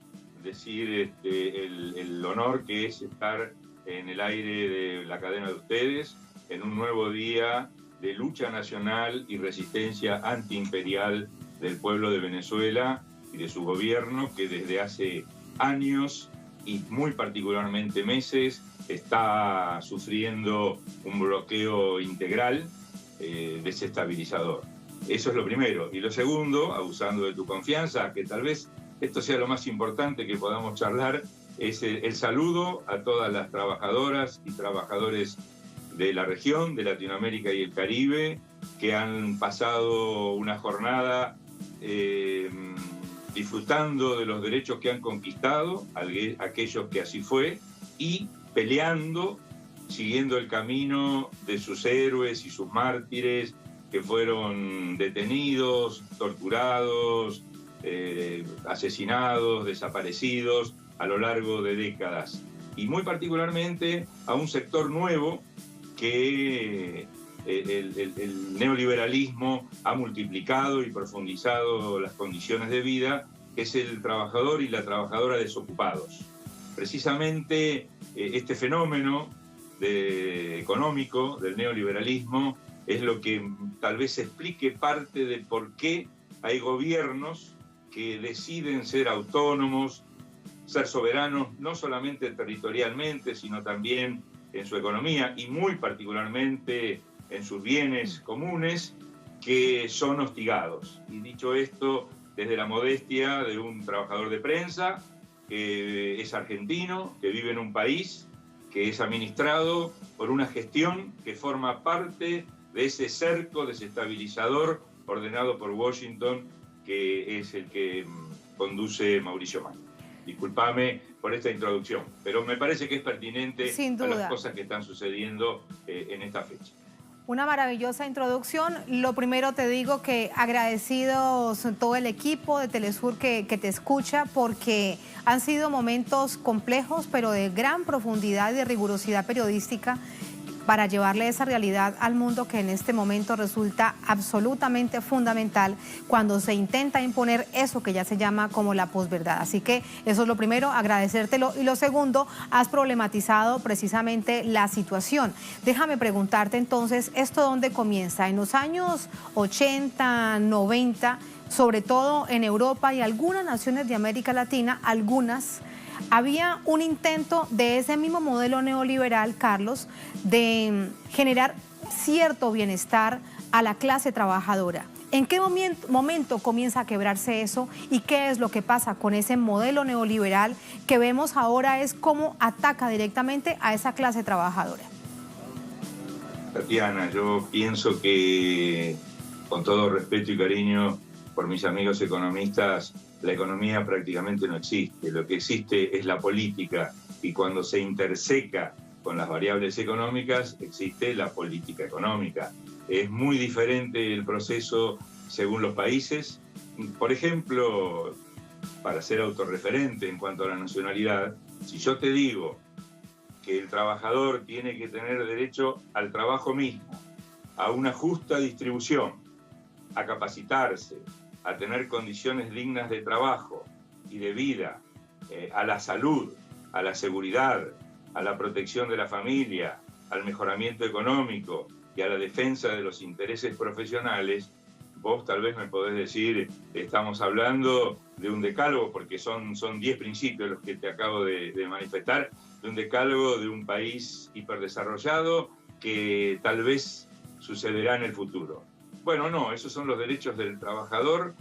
decir el honor que es estar en el aire de la cadena de ustedes, en un nuevo día de lucha nacional y resistencia antiimperial del pueblo de Venezuela y de su gobierno, que desde hace años y muy particularmente meses está sufriendo un bloqueo integral desestabilizador. Eso es lo primero. Y lo segundo, abusando de tu confianza, que tal vez esto sea lo más importante que podamos charlar, es el saludo a todas las trabajadoras y trabajadores de la región, de Latinoamérica y el Caribe, que han pasado una jornada disfrutando de los derechos que han conquistado, aquellos que así fue, y peleando, siguiendo el camino de sus héroes y sus mártires que fueron detenidos, torturados, asesinados, desaparecidos a lo largo de décadas. Y muy particularmente a un sector nuevo que el neoliberalismo ha multiplicado y profundizado las condiciones de vida, que es el trabajador y la trabajadora desocupados. Precisamente este fenómeno económico del neoliberalismo es lo que tal vez explique parte de por qué hay gobiernos que deciden ser autónomos, ser soberanos, no solamente territorialmente, sino también en su economía y muy particularmente en sus bienes comunes, que son hostigados. Y dicho esto, desde la modestia de un trabajador de prensa, que es argentino, que vive en un país que es administrado por una gestión que forma parte de ese cerco desestabilizador ordenado por Washington, que es el que conduce Mauricio Macri. Discúlpame por esta introducción, pero me parece que es pertinente a las cosas que están sucediendo en esta fecha. Una maravillosa introducción. Lo primero te digo que agradecidos todo el equipo de Telesur que te escucha, porque han sido momentos complejos, pero de gran profundidad y de rigurosidad periodística para llevarle esa realidad al mundo que en este momento resulta absolutamente fundamental cuando se intenta imponer eso que ya se llama como la posverdad. Así que eso es lo primero, agradecértelo. Y lo segundo, has problematizado precisamente la situación. Déjame preguntarte entonces, ¿esto dónde comienza? En los años 80, 90, sobre todo en Europa y algunas naciones de América Latina, había un intento de ese mismo modelo neoliberal, Carlos, de generar cierto bienestar a la clase trabajadora. ¿En qué momento comienza a quebrarse eso y qué es lo que pasa con ese modelo neoliberal que vemos ahora es cómo ataca directamente a esa clase trabajadora? Tatiana, yo pienso que, con todo respeto y cariño por mis amigos economistas, la economía prácticamente no existe. Lo que existe es la política, y cuando se interseca con las variables económicas existe la política económica. Es muy diferente el proceso según los países. Por ejemplo, para ser autorreferente en cuanto a la nacionalidad, si yo te digo que el trabajador tiene que tener derecho al trabajo mismo, a una justa distribución, a capacitarse, a tener condiciones dignas de trabajo y de vida, a la salud, a la seguridad, a la protección de la familia, al mejoramiento económico y a la defensa de los intereses profesionales, vos tal vez me podés decir, estamos hablando de un decálogo, porque son 10 principios los que te acabo de manifestar, de un decálogo de un país hiperdesarrollado que tal vez sucederá en el futuro. Bueno, no, esos son los derechos del trabajador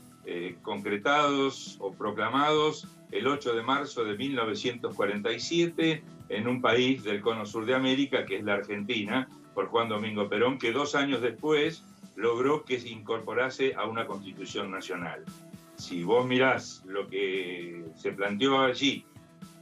concretados o proclamados el 8 de marzo de 1947 en un país del cono sur de América, que es la Argentina, por Juan Domingo Perón, que 2 años después logró que se incorporase a una constitución nacional. Si vos mirás lo que se planteó allí,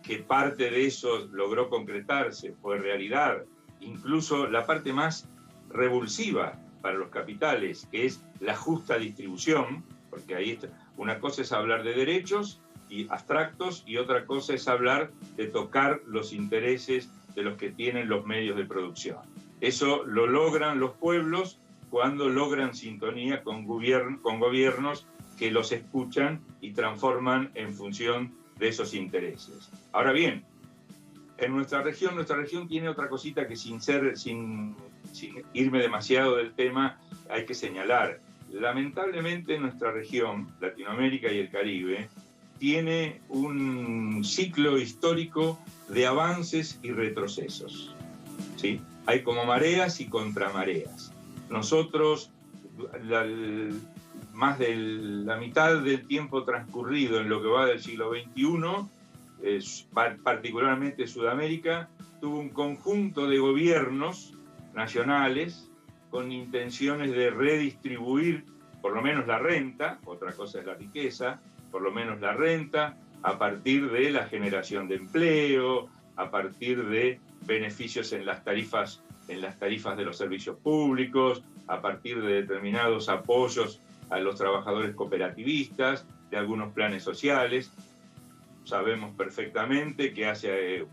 que parte de eso logró concretarse, fue realidad, incluso la parte más revulsiva para los capitales, que es la justa distribución, porque ahí está. Una cosa es hablar de derechos y abstractos y otra cosa es hablar de tocar los intereses de los que tienen los medios de producción. Eso lo logran los pueblos cuando logran sintonía con gobiernos que los escuchan y transforman en función de esos intereses. Ahora bien, en nuestra región tiene otra cosita que sin irme demasiado del tema, hay que señalar. Lamentablemente nuestra región, Latinoamérica y el Caribe, tiene un ciclo histórico de avances y retrocesos, ¿sí? Hay como mareas y contramareas. Nosotros, más de la mitad del tiempo transcurrido en lo que va del siglo XXI, particularmente Sudamérica, tuvo un conjunto de gobiernos nacionales con intenciones de redistribuir por lo menos la renta, otra cosa es la riqueza, por lo menos la renta, a partir de la generación de empleo, a partir de beneficios en las tarifas de los servicios públicos, a partir de determinados apoyos a los trabajadores cooperativistas, de algunos planes sociales. Sabemos perfectamente que hace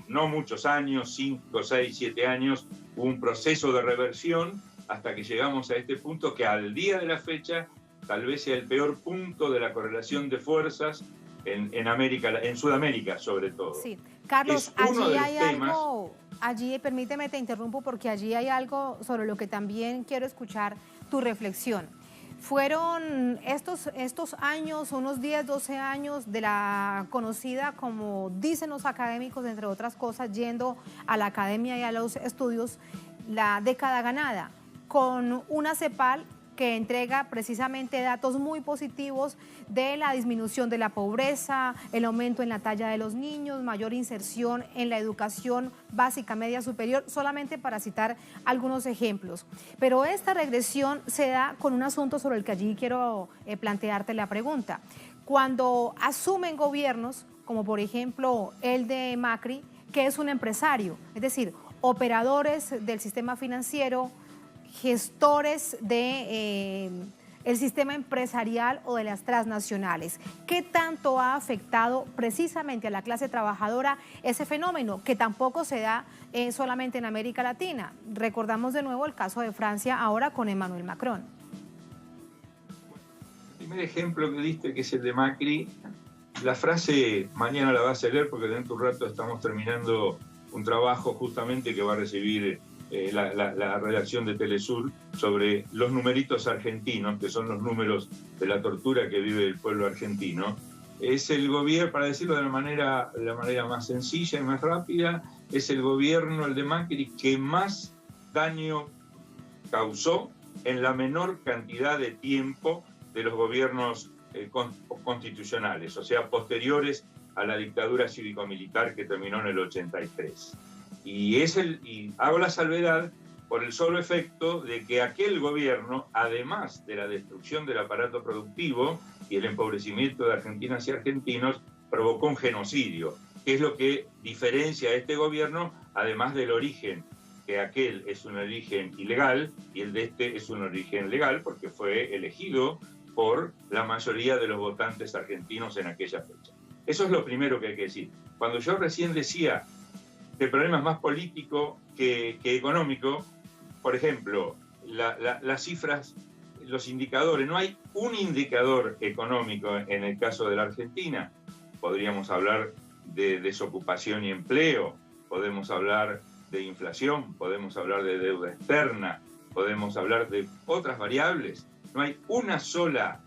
no muchos años, 5, 6, 7 años, hubo un proceso de reversión hasta que llegamos a este punto que al día de la fecha tal vez sea el peor punto de la correlación de fuerzas en Sudamérica sobre todo. Sí, Carlos, allí hay algo, permíteme te interrumpo porque allí hay algo sobre lo que también quiero escuchar tu reflexión. Fueron estos años, unos 10, 12 años de la conocida, como dicen los académicos, entre otras cosas, yendo a la academia y a los estudios, la década ganada, con una CEPAL que entrega precisamente datos muy positivos de la disminución de la pobreza, el aumento en la talla de los niños, mayor inserción en la educación básica, media, superior, solamente para citar algunos ejemplos. Pero esta regresión se da con un asunto sobre el que allí quiero plantearte la pregunta. Cuando asumen gobiernos, como por ejemplo el de Macri, que es un empresario, es decir, operadores del sistema financiero, gestores del sistema empresarial o de las transnacionales. ¿Qué tanto ha afectado precisamente a la clase trabajadora ese fenómeno, que tampoco se da solamente en América Latina? Recordamos de nuevo el caso de Francia ahora con Emmanuel Macron. El primer ejemplo que diste, que es el de Macri, la frase mañana la vas a leer porque dentro de un rato estamos terminando un trabajo justamente que va a recibir la redacción de Telesur sobre los numeritos argentinos, que son los números de la tortura que vive el pueblo argentino. Es el gobierno, para decirlo de la manera más sencilla y más rápida, es el gobierno, el de Macri, que más daño causó en la menor cantidad de tiempo de los gobiernos constitucionales, o sea, posteriores a la dictadura cívico-militar que terminó en el 83. Y hago la salvedad por el solo efecto de que aquel gobierno, además de la destrucción del aparato productivo y el empobrecimiento de argentinas y argentinos, provocó un genocidio, que es lo que diferencia a este gobierno, además del origen, que aquel es un origen ilegal y el de este es un origen legal, porque fue elegido por la mayoría de los votantes argentinos en aquella fecha. Eso es lo primero que hay que decir. Cuando yo recién decía que el problema es más político que económico, por ejemplo, las cifras, los indicadores, no hay un indicador económico en el caso de la Argentina. Podríamos hablar de desocupación y empleo, podemos hablar de inflación, podemos hablar de deuda externa, podemos hablar de otras variables. No hay una sola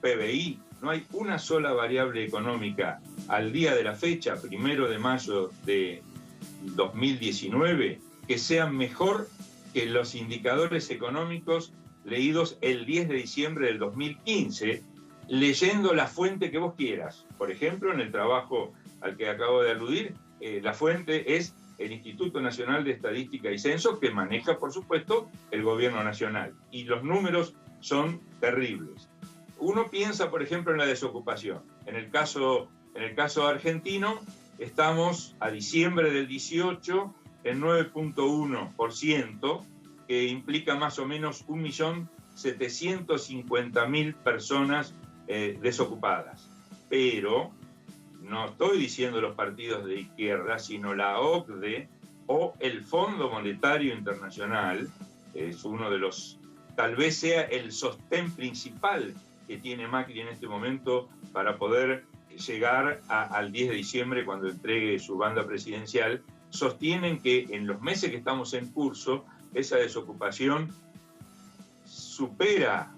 PBI, no hay una sola variable económica al día de la fecha, 1 de mayo de 2019, que sea mejor que los indicadores económicos leídos el 10 de diciembre del 2015, leyendo la fuente que vos quieras. Por ejemplo, en el trabajo al que acabo de aludir, la fuente es el Instituto Nacional de Estadística y Censo, que maneja, por supuesto, el gobierno nacional. Y los números son terribles. Uno piensa, por ejemplo, en la desocupación. En el caso argentino, estamos a diciembre del 18 en 9.1%, que implica más o menos 1.750.000 personas desocupadas. Pero no estoy diciendo los partidos de izquierda, sino la OCDE o el Fondo Monetario Internacional, es uno de los, tal vez sea el sostén principal que tiene Macri en este momento para poder llegar al 10 de diciembre, cuando entregue su banda presidencial, sostienen que en los meses que estamos en curso, esa desocupación supera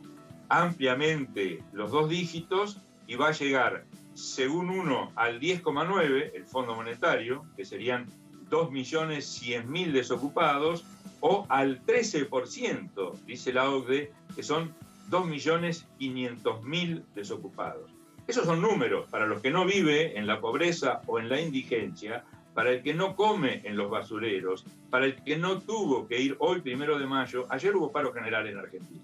ampliamente los 2 dígitos y va a llegar, según uno, al 10,9, el Fondo Monetario, que serían 2.100.000 desocupados, o al 13%, dice la OCDE, que son 2.500.000 desocupados. Esos son números para los que no vive en la pobreza o en la indigencia, para el que no come en los basureros, para el que no tuvo que ir hoy, 1 de mayo. Ayer hubo paro general en Argentina.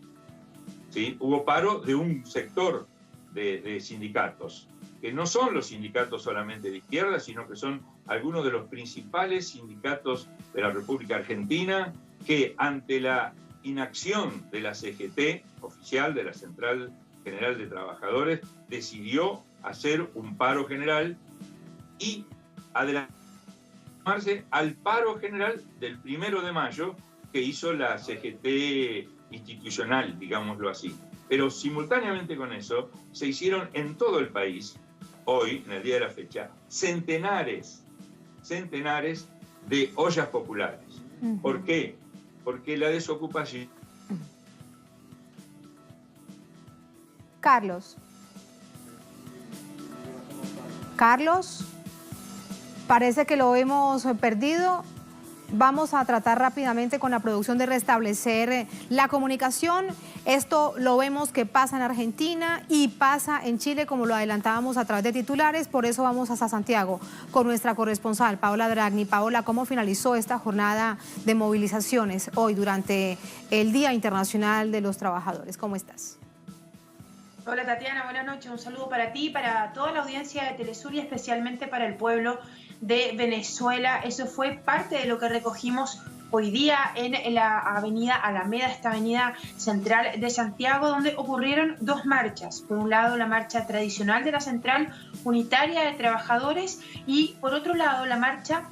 ¿Sí? Hubo paro de un sector de sindicatos, que no son los sindicatos solamente de izquierda, sino que son algunos de los principales sindicatos de la República Argentina, que ante la inacción de la CGT, oficial de la Central General de Trabajadores, decidió hacer un paro general y adelantarse al paro general del 1 de mayo que hizo la CGT institucional, digámoslo así. Pero simultáneamente con eso se hicieron en todo el país, hoy, en el día de la fecha, centenares de ollas populares. ¿Por qué? Porque la desocupación... Carlos, parece que lo hemos perdido. Vamos a tratar rápidamente con la producción de restablecer la comunicación. Esto lo vemos que pasa en Argentina y pasa en Chile, como lo adelantábamos a través de titulares. Por eso vamos hasta Santiago con nuestra corresponsal, Paola Dragni. Paola, ¿cómo finalizó esta jornada de movilizaciones hoy durante el Día Internacional de los Trabajadores? ¿Cómo estás? Hola Tatiana, buenas noches. Un saludo para ti, para toda la audiencia de Telesur y especialmente para el pueblo de Venezuela. Eso fue parte de lo que recogimos hoy día en la avenida Alameda, esta avenida central de Santiago, donde ocurrieron 2 marchas. Por un lado, la marcha tradicional de la Central Unitaria de Trabajadores y por otro lado, la marcha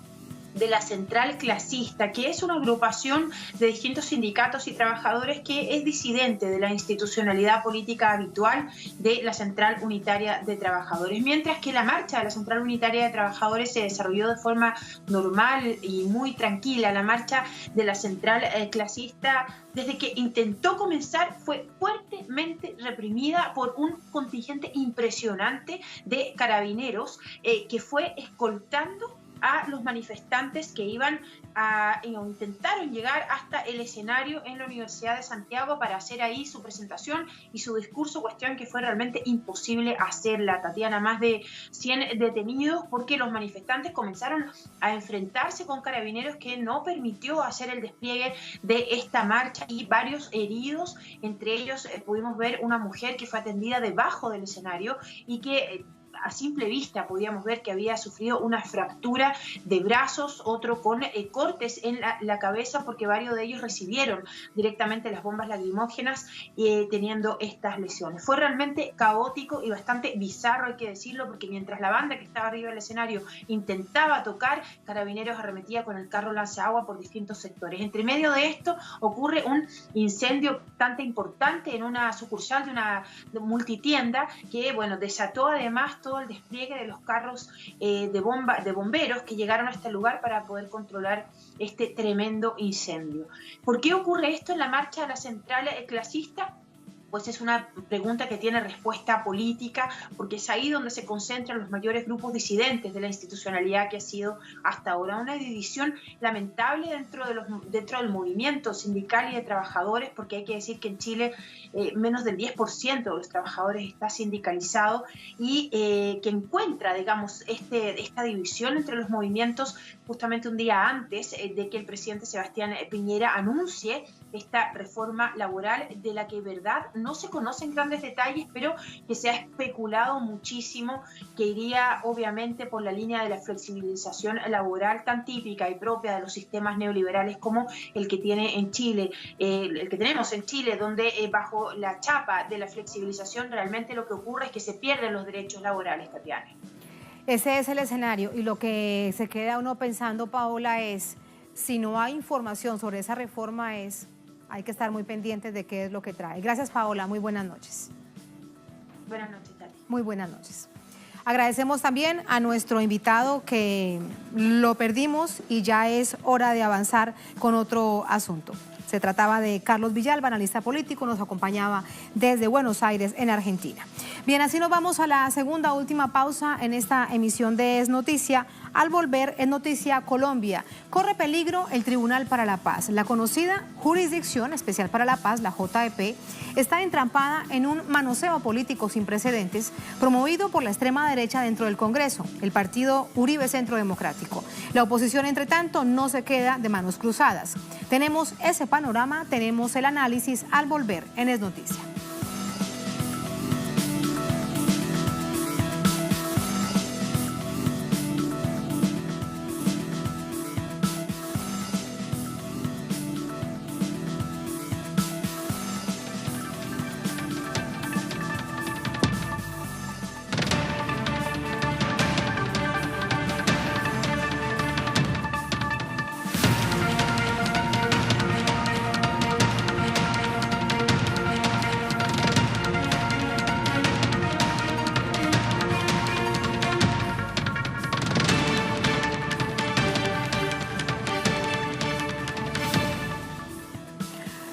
de la Central Clasista, que es una agrupación de distintos sindicatos y trabajadores que es disidente de la institucionalidad política habitual de la Central Unitaria de Trabajadores. Mientras que la marcha de la Central Unitaria de Trabajadores se desarrolló de forma normal y muy tranquila, la marcha de la Central Clasista, desde que intentó comenzar, fue fuertemente reprimida por un contingente impresionante de carabineros que fue escoltando a los manifestantes que iban intentaron llegar hasta el escenario en la Universidad de Santiago para hacer ahí su presentación y su discurso, cuestión que fue realmente imposible hacerla, Tatiana. Más de 100 detenidos porque los manifestantes comenzaron a enfrentarse con carabineros, que no permitió hacer el despliegue de esta marcha, y varios heridos. Entre ellos pudimos ver una mujer que fue atendida debajo del escenario y que a simple vista podíamos ver que había sufrido una fractura de brazos, otro con cortes en la cabeza, porque varios de ellos recibieron directamente las bombas lacrimógenas teniendo estas lesiones. Fue realmente caótico y bastante bizarro, hay que decirlo, porque mientras la banda que estaba arriba del escenario intentaba tocar, Carabineros arremetía con el carro lanzaagua por distintos sectores. Entre medio de esto ocurre un incendio bastante importante en una sucursal de una multitienda que, bueno, desató además todo el despliegue de los carros de bomberos que llegaron a este lugar para poder controlar este tremendo incendio. ¿Por qué ocurre esto en la marcha de la Central Clasista? Pues es una pregunta que tiene respuesta política, porque es ahí donde se concentran los mayores grupos disidentes de la institucionalidad que ha sido hasta ahora. Una división lamentable dentro del movimiento sindical y de trabajadores, porque hay que decir que en Chile menos del 10% de los trabajadores está sindicalizado, y que encuentra, digamos, esta división entre los movimientos justamente un día antes de que el presidente Sebastián Piñera anuncie esta reforma laboral, de la que verdad no se conocen grandes detalles, pero que se ha especulado muchísimo, que iría obviamente por la línea de la flexibilización laboral tan típica y propia de los sistemas neoliberales como el que tiene en Chile, el que tenemos en Chile, donde bajo la chapa de la flexibilización realmente lo que ocurre es que se pierden los derechos laborales, Tatiana. Ese es el escenario, y lo que se queda uno pensando, Paola, es si no hay información sobre esa reforma, hay que estar muy pendientes de qué es lo que trae. Gracias, Paola. Muy buenas noches. Buenas noches, Tati. Muy buenas noches. Agradecemos también a nuestro invitado que lo perdimos y ya es hora de avanzar con otro asunto. Se trataba de Carlos Villalba, analista político, nos acompañaba desde Buenos Aires, en Argentina. Bien, así nos vamos a la segunda última pausa en esta emisión de Es Noticia. Al volver, Es Noticia Colombia. Corre peligro el Tribunal para la Paz. La conocida Jurisdicción Especial para la Paz, la JEP, está entrampada en un manoseo político sin precedentes promovido por la extrema derecha dentro del Congreso, el partido Uribe Centro Democrático. La oposición, entre tanto, no se queda de manos cruzadas. Tenemos ese panorama, tenemos el análisis al volver en Es Noticia.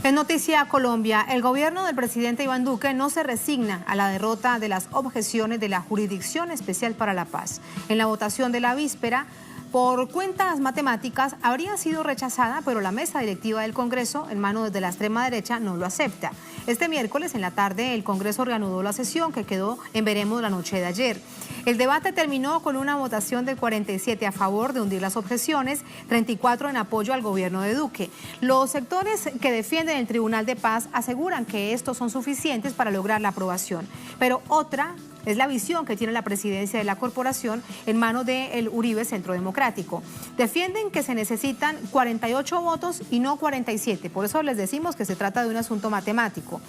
En Noticia Colombia, el gobierno del presidente Iván Duque no se resigna a la derrota de las objeciones de la Jurisdicción Especial para la Paz. En la votación de la víspera, por cuentas matemáticas, habría sido rechazada, pero la mesa directiva del Congreso, en manos de la extrema derecha, no lo acepta. Este miércoles, en la tarde, el Congreso reanudó la sesión que quedó en veremos la noche de ayer. El debate terminó con una votación de 47 a favor de hundir las objeciones, 34 en apoyo al gobierno de Duque. Los sectores que defienden el Tribunal de Paz aseguran que estos son suficientes para lograr la aprobación, pero otra es la visión que tiene la presidencia de la corporación en manos del Uribe Centro Democrático. Defienden que se necesitan 48 votos y no 47. Por eso les decimos que se trata de un asunto matemático.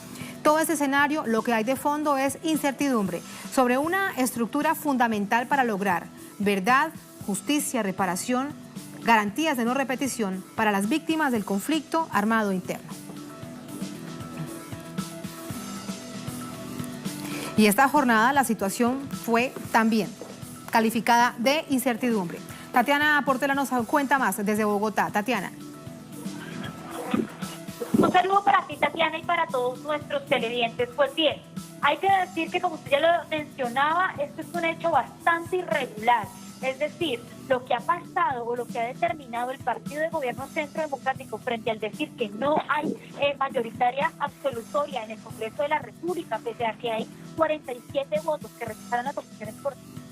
Todo este escenario, lo que hay de fondo es incertidumbre sobre una estructura fundamental para lograr verdad, justicia, reparación, garantías de no repetición para las víctimas del conflicto armado interno. Y esta jornada la situación fue también calificada de incertidumbre. Tatiana Portela nos cuenta más desde Bogotá. Tatiana. Un saludo para ti, Tatiana, y para todos nuestros televidentes. Pues bien, hay que decir que, como usted ya lo mencionaba, esto es un hecho bastante irregular. Es decir, lo que ha pasado o lo que ha determinado el partido de gobierno Centro Democrático frente al decir que no hay mayoritaria absolutoria en el Congreso de la República, pese a que hay 47 votos que rechazaron las opciones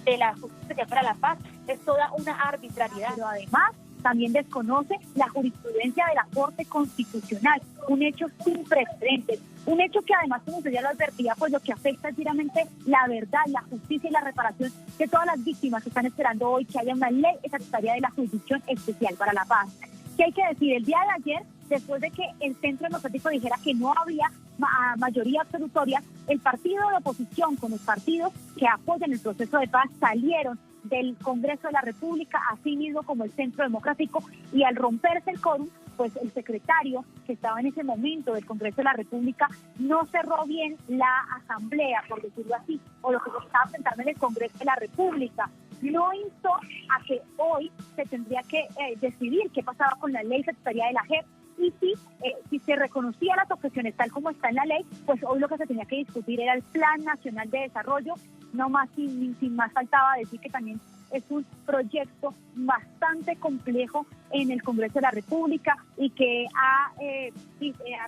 de la Justicia Especial para la Paz, es toda una arbitrariedad. Pero además también desconoce la jurisprudencia de la Corte Constitucional, un hecho sin precedentes, un hecho que además, como usted ya lo advertía, pues lo que afecta es directamente la verdad, la justicia y la reparación de todas las víctimas que están esperando hoy que haya una ley estatutaria de la Jurisdicción Especial para la Paz. ¿Qué hay que decir? El día de ayer, después de que el Centro Democrático dijera que no había mayoría absolutoria, el partido de oposición con los partidos que apoyan el proceso de paz salieron del Congreso de la República, así mismo como el Centro Democrático, y al romperse el quórum, pues el secretario que estaba en ese momento del Congreso de la República no cerró bien la asamblea, por decirlo así, o lo que se estaba presentando en el Congreso de la República. No instó a que hoy se tendría que decidir qué pasaba con la ley estatutaria de la JEP, y si se reconocía las objeciones tal como está en la ley, pues hoy lo que se tenía que discutir era el Plan Nacional de Desarrollo. No más, sin más faltaba decir que también es un proyecto bastante complejo en el Congreso de la República y que ha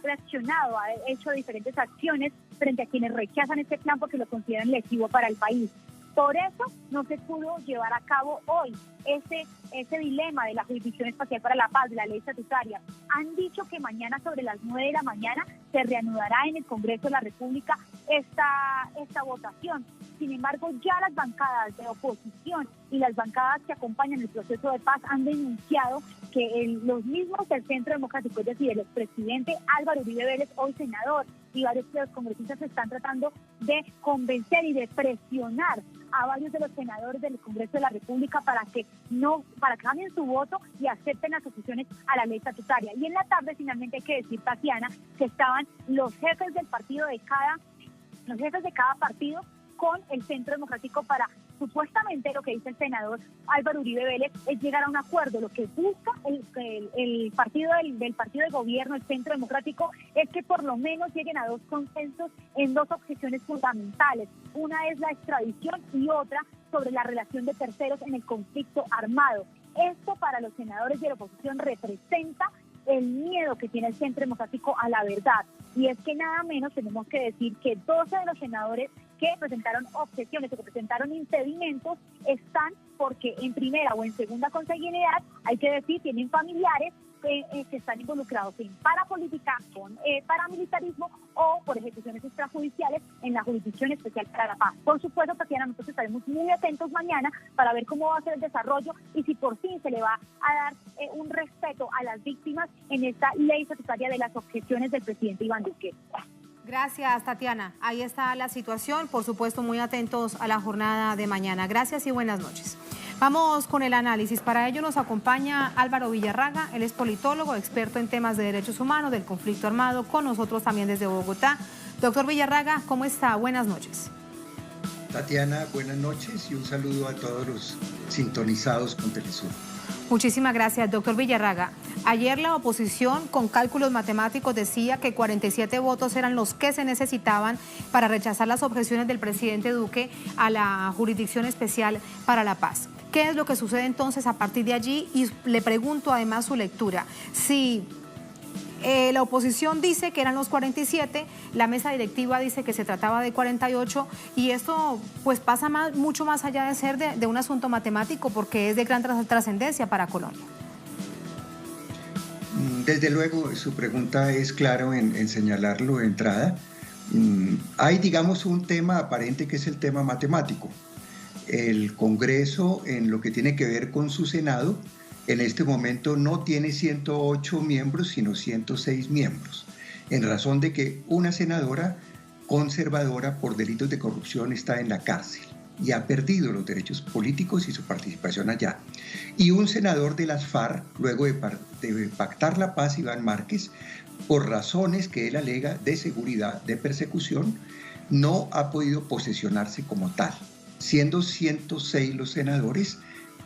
reaccionado, ha hecho diferentes acciones frente a quienes rechazan este plan porque lo consideran lesivo para el país. Por eso no se pudo llevar a cabo hoy ese dilema de la Jurisdicción Especial para la Paz, de la ley estatutaria. Han dicho que mañana sobre las 9 de la mañana se reanudará en el Congreso de la República esta votación. Sin embargo, ya las bancadas de oposición y las bancadas que acompañan el proceso de paz han denunciado que los mismos del Centro Democrático, es decir, el expresidente Álvaro Uribe Vélez, hoy senador, y varios de los congresistas están tratando de convencer y de presionar a varios de los senadores del Congreso de la República para que cambien su voto y acepten las opciones a la ley estatutaria. Y en la tarde, finalmente, hay que decir, Tatiana, que estaban los jefes del partido de cada partido con el Centro Democrático para Supuestamente lo que dice el senador Álvaro Uribe Vélez es llegar a un acuerdo. Lo que busca el partido del partido de gobierno, el Centro Democrático, es que por lo menos lleguen a 2 consensos en 2 objeciones fundamentales. Una es la extradición y otra sobre la relación de terceros en el conflicto armado. Esto para los senadores de la oposición representa el miedo que tiene el Centro Democrático a la verdad. Y es que nada menos tenemos que decir que 12 de los senadores que presentaron objeciones o que presentaron impedimentos están porque en primera o en segunda consanguinidad, hay que decir, tienen familiares que están involucrados en parapolítica, con paramilitarismo o por ejecuciones extrajudiciales en la Jurisdicción Especial para la Paz. Por supuesto, Tatiana, nosotros estaremos muy atentos mañana para ver cómo va a ser el desarrollo y si por fin se le va a dar un respeto a las víctimas en esta ley estatutaria de las objeciones del presidente Iván Duque. Gracias, Tatiana. Ahí está la situación. Por supuesto, muy atentos a la jornada de mañana. Gracias y buenas noches. Vamos con el análisis. Para ello nos acompaña Álvaro Villarraga. Él es politólogo, experto en temas de derechos humanos, del conflicto armado, con nosotros también desde Bogotá. Doctor Villarraga, ¿cómo está? Buenas noches. Tatiana, buenas noches y un saludo a todos los sintonizados con Telesur. Muchísimas gracias, doctor Villarraga. Ayer la oposición, con cálculos matemáticos, decía que 47 votos eran los que se necesitaban para rechazar las objeciones del presidente Duque a la Jurisdicción Especial para la Paz. ¿Qué es lo que sucede entonces a partir de allí? Y le pregunto además su lectura. Si la oposición dice que eran los 47, la mesa directiva dice que se trataba de 48 y esto pues pasa mucho más allá de ser de un asunto matemático porque es de gran trascendencia para Colombia. Desde luego, su pregunta es claro en señalarlo de entrada. Hay, digamos, un tema aparente que es el tema matemático. El Congreso, en lo que tiene que ver con su Senado, en este momento no tiene 108 miembros, sino 106 miembros, en razón de que una senadora conservadora por delitos de corrupción está en la cárcel y ha perdido los derechos políticos y su participación allá. Y un senador de las FARC, luego de pactar la paz, Iván Márquez, por razones que él alega de seguridad, de persecución, no ha podido posesionarse como tal. Siendo 106 los senadores,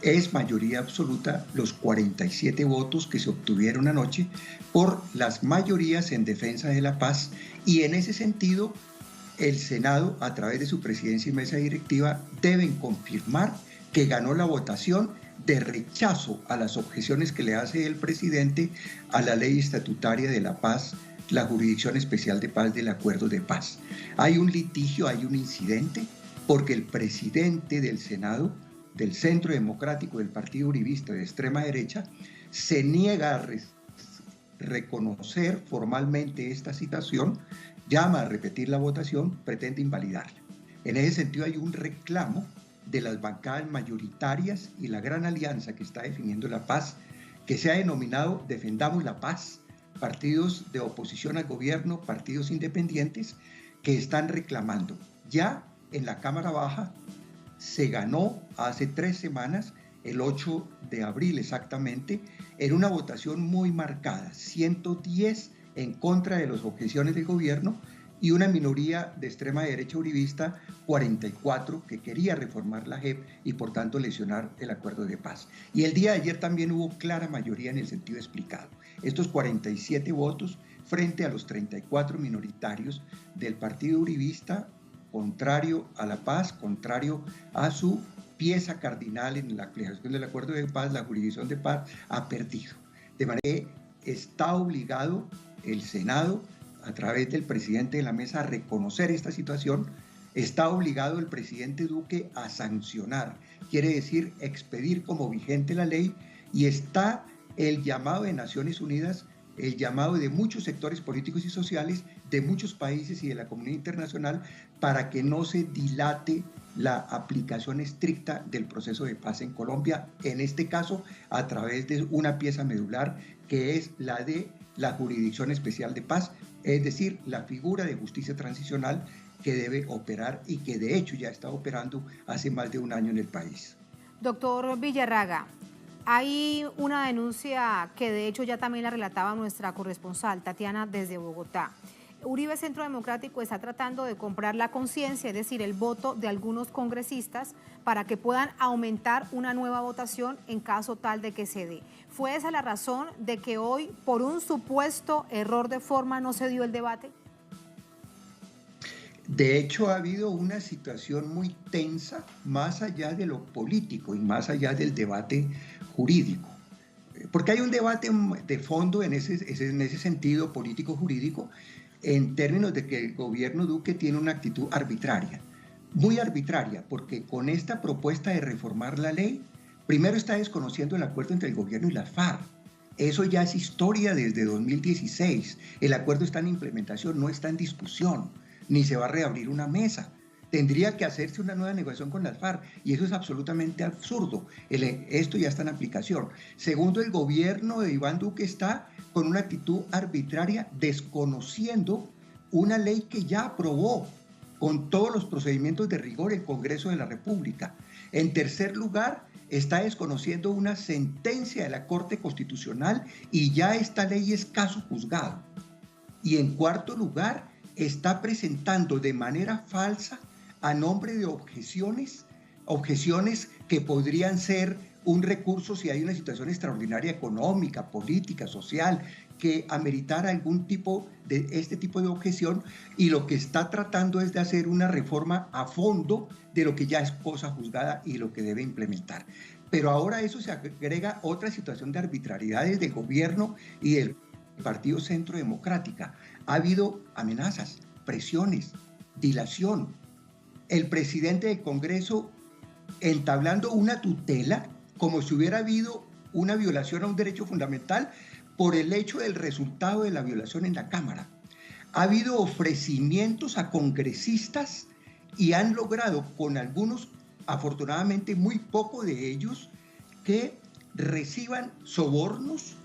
es mayoría absoluta los 47 votos que se obtuvieron anoche por las mayorías en defensa de la paz y en ese sentido el Senado a través de su presidencia y mesa directiva deben confirmar que ganó la votación de rechazo a las objeciones que le hace el presidente a la ley estatutaria de la paz, la Jurisdicción Especial de Paz del Acuerdo de Paz. Hay un litigio, hay un incidente porque el presidente del Senado del Centro Democrático del Partido Uribista de extrema derecha, se niega a reconocer formalmente esta citación, llama a repetir la votación, pretende invalidarla. En ese sentido hay un reclamo de las bancadas mayoritarias y la gran alianza que está definiendo la paz, que se ha denominado Defendamos la Paz, partidos de oposición al gobierno, partidos independientes, que están reclamando. Ya en la Cámara Baja se ganó hace 3 semanas, el 8 de abril exactamente, en una votación muy marcada, 110 en contra de las objeciones del gobierno y una minoría de extrema derecha uribista, 44, que quería reformar la JEP y por tanto lesionar el acuerdo de paz. Y el día de ayer también hubo clara mayoría en el sentido explicado. Estos 47 votos frente a los 34 minoritarios del partido uribista, contrario a la paz, contrario a su pieza cardinal en la aplicación del acuerdo de paz, la jurisdicción de paz, ha perdido. De manera que está obligado el Senado, a través del presidente de la mesa, a reconocer esta situación, está obligado el presidente Duque a sancionar, quiere decir expedir como vigente la ley, y está el llamado de Naciones Unidas, el llamado de muchos sectores políticos y sociales de muchos países y de la comunidad internacional para que no se dilate la aplicación estricta del proceso de paz en Colombia, en este caso a través de una pieza medular que es la de la Jurisdicción Especial de Paz, es decir, la figura de justicia transicional que debe operar y que de hecho ya está operando hace más de un año en el país. Doctor Villarraga, hay una denuncia que de hecho ya también la relataba nuestra corresponsal Tatiana desde Bogotá. Uribe Centro Democrático está tratando de comprar la conciencia, es decir, el voto de algunos congresistas para que puedan aumentar una nueva votación en caso tal de que se dé. ¿Fue esa la razón de que hoy, por un supuesto error de forma, no se dio el debate? De hecho, ha habido una situación muy tensa más allá de lo político y más allá del debate jurídico. Porque hay un debate de fondo en ese sentido político-jurídico, en términos de que el gobierno Duque tiene una actitud arbitraria, muy arbitraria, porque con esta propuesta de reformar la ley, primero está desconociendo el acuerdo entre el gobierno y las FARC. Eso ya es historia desde 2016. El acuerdo está en implementación, no está en discusión, ni se va a reabrir una mesa. Tendría que hacerse una nueva negociación con las FARC y eso es absolutamente absurdo. Esto ya está en aplicación. Segundo, el gobierno de Iván Duque está con una actitud arbitraria, desconociendo una ley que ya aprobó con todos los procedimientos de rigor el Congreso de la República. En tercer lugar, está desconociendo una sentencia de la Corte Constitucional y ya esta ley es caso juzgado. Y en cuarto lugar, está presentando de manera falsa a nombre de objeciones que podrían ser un recurso si hay una situación extraordinaria económica, política, social, que ameritara algún tipo de este tipo de objeción, y lo que está tratando es de hacer una reforma a fondo de lo que ya es cosa juzgada y lo que debe implementar. Pero ahora a eso se agrega otra situación de arbitrariedades del gobierno y del Partido Centro Democrática. Ha habido amenazas, presiones, dilación. El presidente del Congreso entablando una tutela como si hubiera habido una violación a un derecho fundamental por el hecho del resultado de la violación en la Cámara. Ha habido ofrecimientos a congresistas y han logrado con algunos, afortunadamente muy poco de ellos, que reciban sobornos.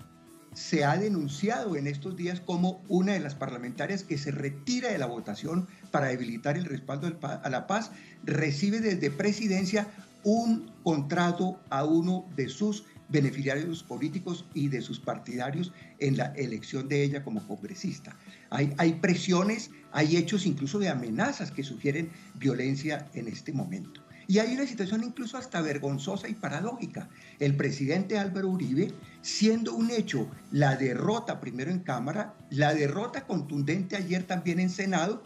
Se ha denunciado en estos días como una de las parlamentarias que se retira de la votación para debilitar el respaldo a la paz recibe desde presidencia un contrato a uno de sus beneficiarios políticos y de sus partidarios en la elección de ella como congresista. Hay presiones, hay hechos incluso de amenazas que sugieren violencia en este momento. Y hay una situación incluso hasta vergonzosa y paradójica. El presidente Álvaro Uribe, siendo un hecho la derrota primero en Cámara, la derrota contundente ayer también en Senado,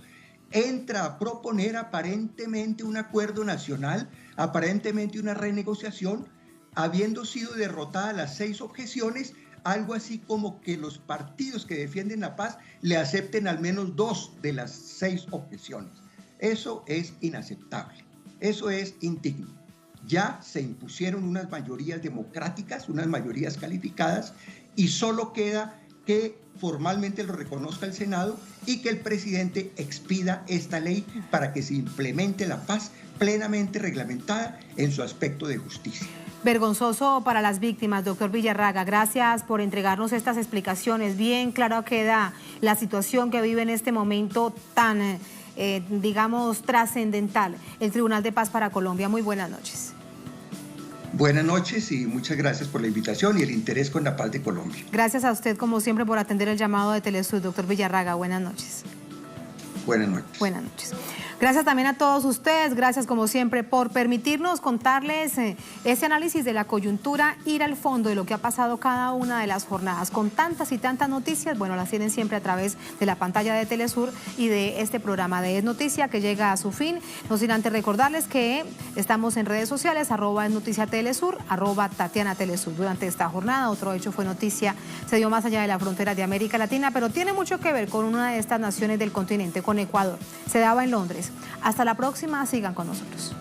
entra a proponer aparentemente un acuerdo nacional, aparentemente una renegociación, habiendo sido derrotadas las 6 objeciones, algo así como que los partidos que defienden la paz le acepten al menos 2 de las 6 objeciones. Eso es inaceptable. Eso es indigno. Ya se impusieron unas mayorías democráticas, unas mayorías calificadas, y solo queda que formalmente lo reconozca el Senado y que el presidente expida esta ley para que se implemente la paz plenamente reglamentada en su aspecto de justicia. Vergonzoso para las víctimas, doctor Villarraga. Gracias por entregarnos estas explicaciones. Bien claro queda la situación que vive en este momento tan digamos, trascendental el Tribunal de Paz para Colombia. Muy buenas noches. Buenas noches y muchas gracias por la invitación y el interés con la paz de Colombia. Gracias a usted, como siempre, por atender el llamado de Telesur. Doctor Villarraga, buenas noches. Buenas noches. Buenas noches. Gracias también a todos ustedes, gracias como siempre por permitirnos contarles ese análisis de la coyuntura, ir al fondo de lo que ha pasado cada una de las jornadas. Con tantas y tantas noticias, bueno, las tienen siempre a través de la pantalla de Telesur y de este programa de Es Noticia que llega a su fin. No sin antes recordarles que estamos en redes sociales, @EsNoticiaTelesur, @TatianaTelesur. Durante esta jornada, otro hecho fue noticia, se dio más allá de la frontera de América Latina, pero tiene mucho que ver con una de estas naciones del continente, con Ecuador. Se daba en Londres. Hasta la próxima, sigan con nosotros.